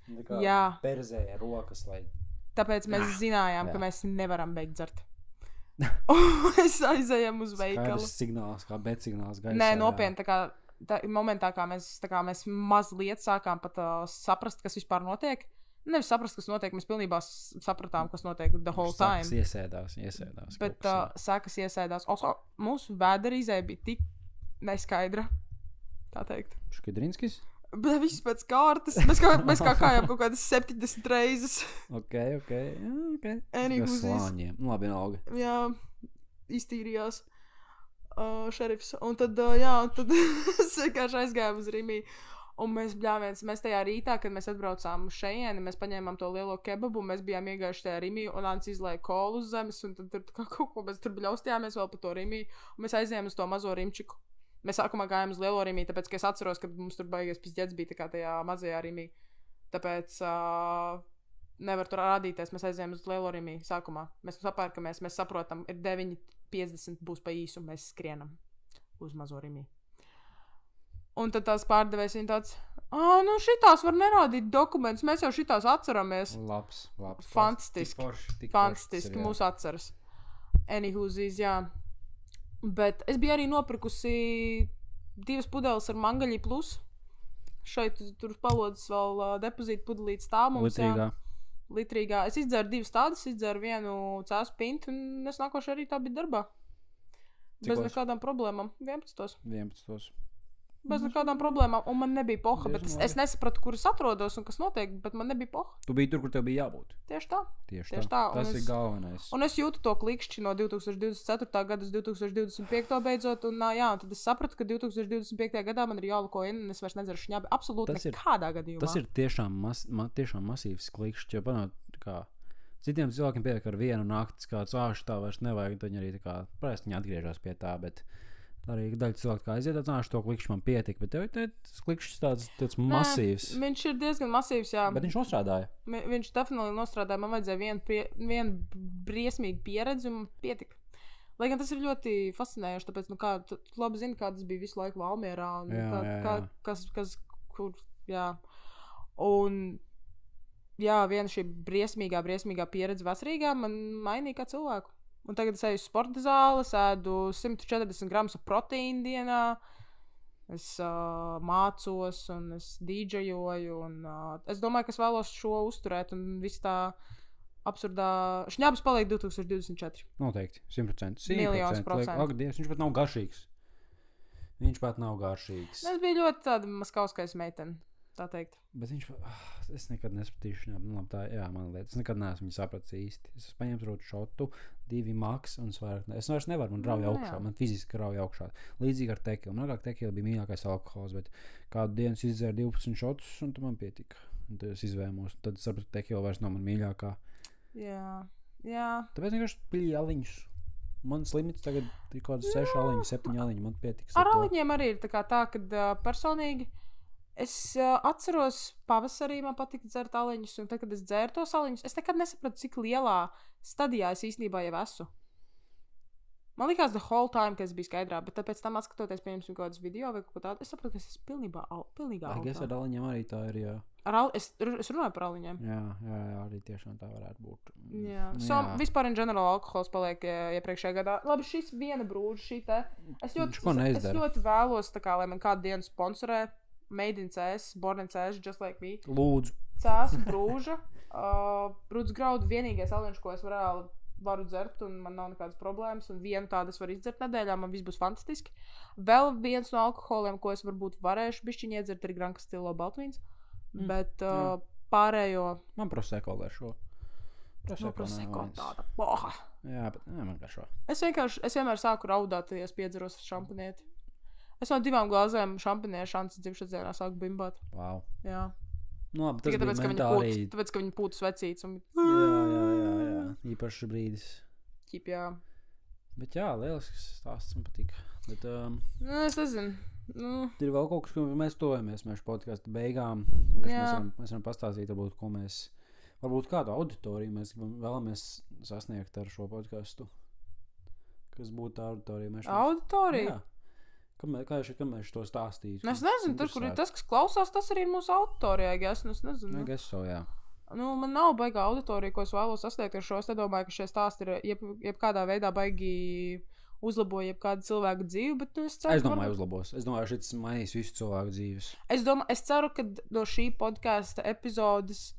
Speaker 1: Tā kā
Speaker 2: Jā.
Speaker 1: perzēja rokas, lai...
Speaker 2: Tāpēc mēs zinājām, ka mēs nevaram beigt dzert. Un mēs aizējām uz veikalu.
Speaker 1: Skaidrs signāls, kā bet signāls gaisā.
Speaker 2: Nē, nopietni, tā momentā, kā mēs mazliet sākām pat saprast, kas vispār notiek. Nevis saprast, kas notiek, mēs pilnībā sapratām, kas notiek the whole time.
Speaker 1: Sākas iesēdās.
Speaker 2: Bet sākas iesēdās. Mūsu vēderīzē bija tik neskaidra, tā teikt.
Speaker 1: Škidrinskis?
Speaker 2: Bet viss pēc kārtas. Mēs kā kājām kaut kādas 70 reizes.
Speaker 1: Ok.
Speaker 2: Anywho's this.
Speaker 1: Slāņiem. Labi, vienalga.
Speaker 2: Jā, iztīrījās šerifs. Un tad es vienkārši aizgāju uz Rimī. Un mēs tajā rītā, kad mēs atbraucām uz šejieni, mēs paņēmām to lielo kebabu, un mēs bijām iegājuši tajā Rimī, un Ants izlēja kolu uz zemes, un tad tur kaut ko mēs tur bļaustījāmies vēl pa to Rimī, un mēs aizējām uz to mazo Rimčiku. Mēs sākumā gājām uz lielo Rimī, tāpēc, ka es atceros, ka mums tur baigies pizdzets bija tā kā tajā mazajā Rimī. Tāpēc nevar tur rādīties, mēs aizējām uz lielo Rimī sākumā. Mēs sapērkamies, mēs saprotam, ir 9:50 būs pa īsu, un mēs skrienam uz mazo Rimī. Un tad tās pārdevējs viņa tāds, nu šitās var nerādīt dokumentus, mēs jau šitās atceramies.
Speaker 1: Labs.
Speaker 2: Fantastiski. Fantastiski, mūs atceras. Anywho's, jā. Bet es biju arī nopirkusi 2 pudeles ar mangaļi plus. Šeit tur palodzes vēl depozīta pudelītes tā mums. Litrīgā. Es izdzēru 2 tādas, izdzēru 1 cēsu pintu, un es nākošais arī tā bija darbā. Bez nekādām problēmām. 11. Bez nekādām problēmām, un man nebija poha, bet es nesapratu, kur es atrodos un kas notiek, bet man nebija poha.
Speaker 1: Tu biji tur, kur tev bija jābūt.
Speaker 2: Tieši tā.
Speaker 1: Tas ir galvenais.
Speaker 2: Un es jūtu to klikšķi no 2024. gada uz 2025. beidzot, un tad es sapratu, ka 2025. gadā man ir jālako in, un es vairs nedzeru šņābi absolūti nekādā gadījumā.
Speaker 1: Tas ir tiešām masīvs klikšķi, jo panāt, kā citiem cilvēkiem pietiek ar vienu nakti, kāds tā vairs nevajag, tad viņi arī tā kā parasti viņi atgriežas pie tā, bet arī daļa cilvēku kā aiziet, to klikšķi man pietika, bet tev tas klikšķis tāds masīvs.
Speaker 2: Viņš ir diezgan masīvs, jā.
Speaker 1: Bet viņš nostrādāja.
Speaker 2: Viņš definitīvi nostrādāja, man vajadzēja vienu briesmīgu pieredzi un pietika. Lai gan tas ir ļoti fascinējoši, tāpēc, tu labi zini, kā tas bija visu laiku Valmierā un kur. Un, viena šī briesmīgā pieredze Vecrīgā man mainīja kā cilvēku. Un tagad es eju uz sporta zāli, ēdu 140 gramus proteīnu dienā, es mācos un es dīdžejoju, un es domāju, ka es vēlos šo uzturēt, un viss tā absurdā šņabs paliek 2024.
Speaker 1: Noteikti, 100%.
Speaker 2: Miljonus procentu.
Speaker 1: Ak, Dievs, viņš pat nav garšīgs.
Speaker 2: Es biju ļoti tāda maskauskais meitene, tā teikt.
Speaker 1: Bet es nekad nesapratīšu viņu. Man liekas, es nekad neesmu viņu sapratis īsti. Es paņēmu rotu šotu, 2 maks un vairāk. Es vairs nevaru, man rauj augšā. Man fiziski rauj augšā. Līdzīgi ar tekilu. Man agrāk tekila bija mīļākais alkohols, bet kādu dienu es izdzēru 12 šotus un tad man pietika. Un tad es izvēmos. Tad es sapratu, ka tekila vairs nav man mīļākā.
Speaker 2: Jā.
Speaker 1: Tāpēc vienkārši pilīju aliņus. Mans limits tagad ir kaut kāds 6 aliņi, 7 aliņi. Man pietiks.
Speaker 2: Ar aliņiem arī ir tā, kad personīgi es atceros, pavasarī man patika dzert aliņus, un tad, kad es dzēru tos aliņus, es nekad nesapratu, cik lielā stadijā es īstenībā jau esmu. Man likās the whole time, ka es biju skaidrā, bet tāpēc tam atskatoties, pieņemsim kaut kādas video vai kaut ko tādu, es sapratu, ka es esmu pilnīgā augā.
Speaker 1: Es ar aliņiem arī tā ir, jā.
Speaker 2: Es runāju par aliņiem.
Speaker 1: Jā, arī tiešām tā varētu būt.
Speaker 2: Jā. Vispār in general alkohols paliek iepriekšējā gadā. Labi, šis viena brūža, šī te. Es ļoti vēlos, lai man kādu dienu sponsorē. Made in CS, born in CS, just like me.
Speaker 1: Lūdzu.
Speaker 2: CS brūža. Brūdz graudu vienīgais aliņš, ko es varu dzert, un man nav nekādas problēmas. Un vienu tādu es varu izdzert nedēļā, man viss būs fantastiski. Vēl viens no alkoholiem, ko es varbūt varēšu bišķiņi iedzert, ir Gran Castillo baltvīns. Bet pārējo...
Speaker 1: Man prosecco garšo.
Speaker 2: Prosecco tāda boha.
Speaker 1: Jā, bet man garšo.
Speaker 2: Es vienmēr sāku raudāt, ja es piedzeros šampanieti. Es no 2 glāzēm šampiniešu Ants dzimšanas dienā sāku bimbāt.
Speaker 1: Wow.
Speaker 2: Jā.
Speaker 1: Nu labi, tas bija mentāli.
Speaker 2: Tāpēc, ka viņi pūtas vecīts. Un...
Speaker 1: Jā. Īpašs brīdis.
Speaker 2: Jā.
Speaker 1: Bet jā, lielisks stāsts man patika. Bet,
Speaker 2: es nezinu.
Speaker 1: Ir vēl kaut kas, ko mēs tojamies mēs podcastu beigām. Mēs varam pastāstīt, varbūt kādu auditoriju mēs vēlamies sasniegt ar šo podcastu. Kas būtu tā auditorija?
Speaker 2: Auditorija?
Speaker 1: Kamēr to stāstīju?
Speaker 2: Es nezinu, tur, kur ir tas, kas klausās, tas arī ir mūsu auditorija, es nezinu.
Speaker 1: Jā.
Speaker 2: Nu, man nav baigā auditorija, ko es vēlos sasniegt ar šo. Es nedomāju, ka šie stāsti ir jebkādā veidā baigi uzlaboja jebkādu cilvēku dzīvi, bet es ceru,
Speaker 1: Es domāju, uzlabos. Es domāju, šis mainīs visu cilvēku dzīves.
Speaker 2: Es ceru, ka no šī podkāsta epizodes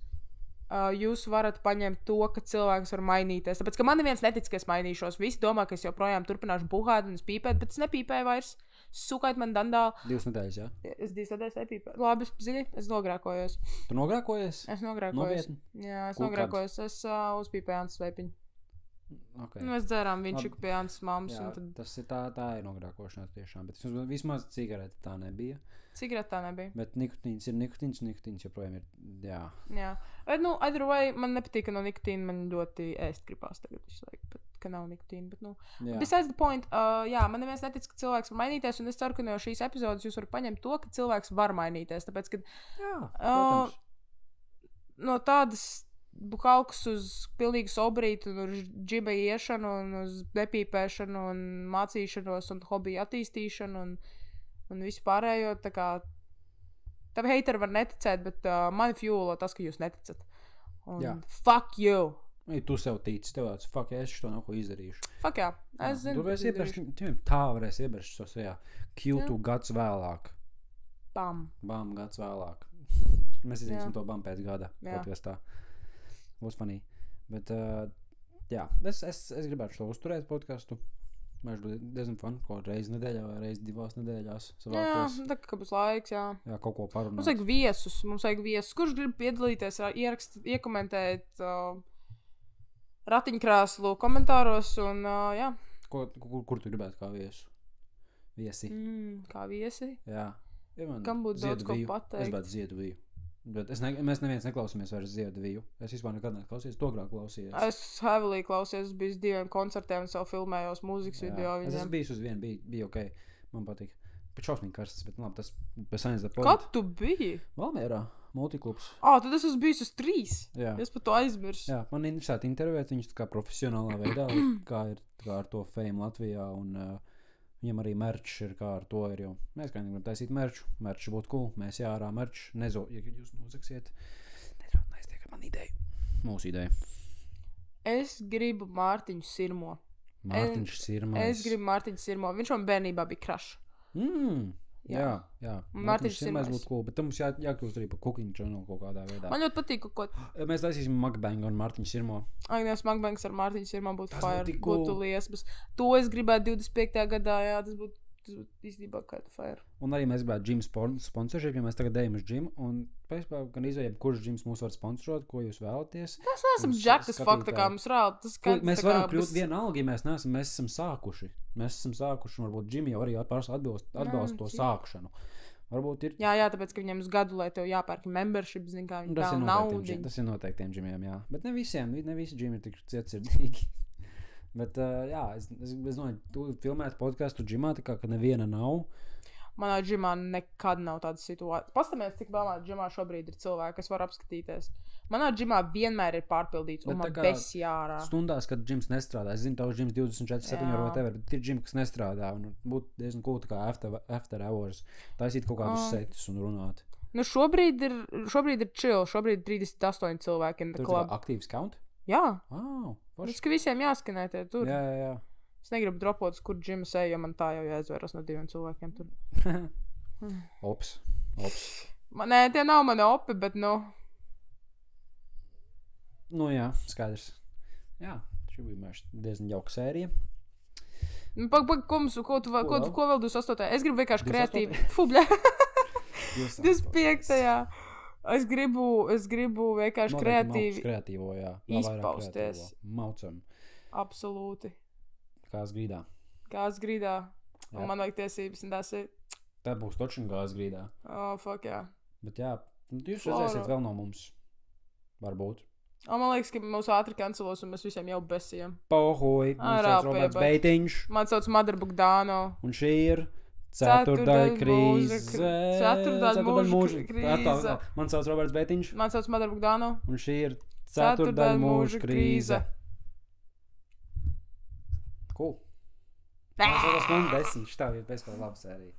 Speaker 2: jūs varat paņemt to, ka cilvēks var mainīties. Tāpēc, ka man neviens netic, ka es mainīšos. Visi domā, ka es joprojām turpināšu buhāt un spīpēt, bet es nepīpēju vairs. Sukait man dandāli.
Speaker 1: 2 nedēļas, jā?
Speaker 2: Es 2 nedēļas nepīpēju. Labi, zini, es nogrēkojos.
Speaker 1: Tu nogrēkojies?
Speaker 2: Es nogrēkojos.
Speaker 1: Nopietni?
Speaker 2: Jā, es nogrēkojos. Es uzpīpēju Antas veipiņu.
Speaker 1: Okay.
Speaker 2: Nu, mēs dzērām Vinčiku pie Antas mammas.
Speaker 1: Jā,
Speaker 2: tad...
Speaker 1: tas ir tā ir nogrēkošanās tiešām. Bet vismaz cigareti tā nebija.
Speaker 2: Cigareti tā nebija.
Speaker 1: Bet nikotīns ir nikotīns, un nikotīns joprojām ir, jā.
Speaker 2: Bet, nu, either way, man nepatīk, ka no nikotīna man ļoti ēst gribās tagad visu laiku, bet, ka nav nikotīna, bet, nu. Besides the point, man neviens netic, ka cilvēks var mainīties, un es ceru, ka no šīs epizodes jūs varat paņemt to, ka cilvēks var mainīties, tāpēc, ka
Speaker 1: protams.
Speaker 2: No tādas buhalkas uz pilnīgu sobrītu, un uz džima iešanu, un uz nepīpēšanu, un mācīšanos, un hobiju attīstīšanu, un visu pārējo, tā kā tam hateri var neticēt, bet mani fuelo tas, ka jūs neticat. Un fuck you!
Speaker 1: Tu sev tici, tev tāds, fuck, es to nav ko izdarīšu.
Speaker 2: Fuck jā, es zinu.
Speaker 1: Tu varēsi ieberst, tā varēsi ieberst tos, Q2 gads vēlāk.
Speaker 2: Bam,
Speaker 1: gads vēlāk. Mēs izdarīsim to bam pēc gada podkastā. Būs funny. Bet, es gribētu to uzturēt podcastu. Mēs būtu diezgan fun, kaut reizi nedēļā vai reizi 2 nedēļās savākties.
Speaker 2: Jā, tā kā būs laiks, jā.
Speaker 1: Jā, kaut ko parunāt.
Speaker 2: Mums vajag viesus. Kurš grib piedalīties, iekomentēt ratiņkrēslu komentāros un, jā.
Speaker 1: Kur tu gribētu kā viesu? Viesi?
Speaker 2: Kā viesi?
Speaker 1: Jā.
Speaker 2: Kam būtu daudz ko pateikt?
Speaker 1: Es gribētu Ziedviju. Bet mēs neviens neklausāmies vairs Ziedviju. Es vispār nekad neklausījos, to grāk klausījos.
Speaker 2: Es heavily klausījos, es biju uz 2 koncertiem un sev filmējos mūzikas video.
Speaker 1: Es esmu bijis uz vienu, bija ok, man patīk. Bet šausmīgi karsts, bet labi, tas besainas da
Speaker 2: point. Kad tu biji?
Speaker 1: Valmierā, multiklubs.
Speaker 2: Tad es esmu bijis uz 3.
Speaker 1: Jā.
Speaker 2: Es par to aizmirsu.
Speaker 1: Jā, man interesēti intervēt viņus kā profesionālā veidā, kā ar to fame Latvijā un viņam arī merch ir, kā ar to ir, jo mēs kā gribam taisīt merču būtu cool, mēs jārā merch, ja jūs nozaksiet, neiztiek ar man ideju, mūsu ideju.
Speaker 2: Es gribu Mārtiņu Sirmo.
Speaker 1: Mārtiņš Sirmo.
Speaker 2: Es gribu Mārtiņu Sirmo, viņš man bērnībā bija crush.
Speaker 1: Jā. Mārtiņš Sirmais būtu cool, bet tam mums jākļūst arī par cooking channel kaut kādā veidā.
Speaker 2: Man ļoti patīk kaut ko.
Speaker 1: Mēs taisīsim mukbangu ar Mārtiņu Sirmo.
Speaker 2: Mukbangs ar Mārtiņu Sirmo būtu fire,
Speaker 1: cool.
Speaker 2: Būtu liesmas. To es gribētu 25. gadā, jā, tas būtu īstenībā kāda fire.
Speaker 1: Un arī mēs gribētu gym sponsorship, ja mēs tagad ejam uz gym, un pēc gan izvējam, kurš gyms mūs var sponsorot, ko jūs vēlaties.
Speaker 2: Mēs neesam džekas fakta, kā mums reāli.
Speaker 1: Mēs varam kļūt vienalga, ja mēs neesam, mēs esam sākuši. Un varbūt gym jau arī atbalst to sākšanu. Varbūt ir.
Speaker 2: Jā, tāpēc, ka viņiem uz gadu, lai tev jāpērk membership, zin kā viņi tā naudiņu.
Speaker 1: Tas ir noteiktiem gymiem, jā. Bet ne visi gymi ir tik cietsirdīgi. Bet, es domāju, tu filmēt podcastu džimā, tā kā, ka neviena nav.
Speaker 2: Manā džimā nekad nav tādas situācijas. Pastamies, cik manā džimā šobrīd ir cilvēki, kas var apskatīties. Manā džimā vienmēr ir pārpildīts, un man besjārā.
Speaker 1: Stundās, kad džims nestrādā. Es zinu, tavs džims 24/7 vai whatever, bet ir džim, kas nestrādā, un būtu diezgan cool, tā kā after hours. Taisīt kaut kādus setus un runāt.
Speaker 2: Nu, šobrīd ir chill, šobrīd 38 cilvēki in the club.
Speaker 1: Tur aktīvs count?
Speaker 2: Jā.
Speaker 1: Tas,
Speaker 2: ka visiem jāskanē tie tur.
Speaker 1: Jā.
Speaker 2: Es negribu dropot, kur džimas eju, jo man tā jau jāizvēras no 2 cilvēkiem tur.
Speaker 1: Ops.
Speaker 2: Nē, tie nav mani opi, bet nu.
Speaker 1: Nu jā, skaidrs. Jā, šī bija diezgan jauka sērija.
Speaker 2: Ko vēl 28. Es gribu vienkārši kreatīvi. Fubļa. 25. Es gribu vienkārši
Speaker 1: kreatīvo, jā.
Speaker 2: Izpausties.
Speaker 1: Maucam.
Speaker 2: Absolūti.
Speaker 1: Gāzes
Speaker 2: grīdā. Un man vajag tiesības, un tas ir.
Speaker 1: Tā būs točina gāzes grīdā.
Speaker 2: Fuck, jā.
Speaker 1: Bet jā, jūs redzēsiet vēl no mums. Varbūt.
Speaker 2: Man liekas, ka mūs ātri kancelos, un mēs visiem jau besījam.
Speaker 1: Pohoj. Man sauc Roberts Beitiņš.
Speaker 2: Man sauc Madara Bogdāno.
Speaker 1: Un šī ir Ceturtdaļa krīze.
Speaker 2: Ceturtdaļa mūža krīze.
Speaker 1: Man sauc Roberts Beitiņš.
Speaker 2: Man sauc Madara Bogdāno.
Speaker 1: Un šī ir Ceturtdaļa mūža krīze. Cool. Tas ir 10. Šitā bija pēc laba sērija.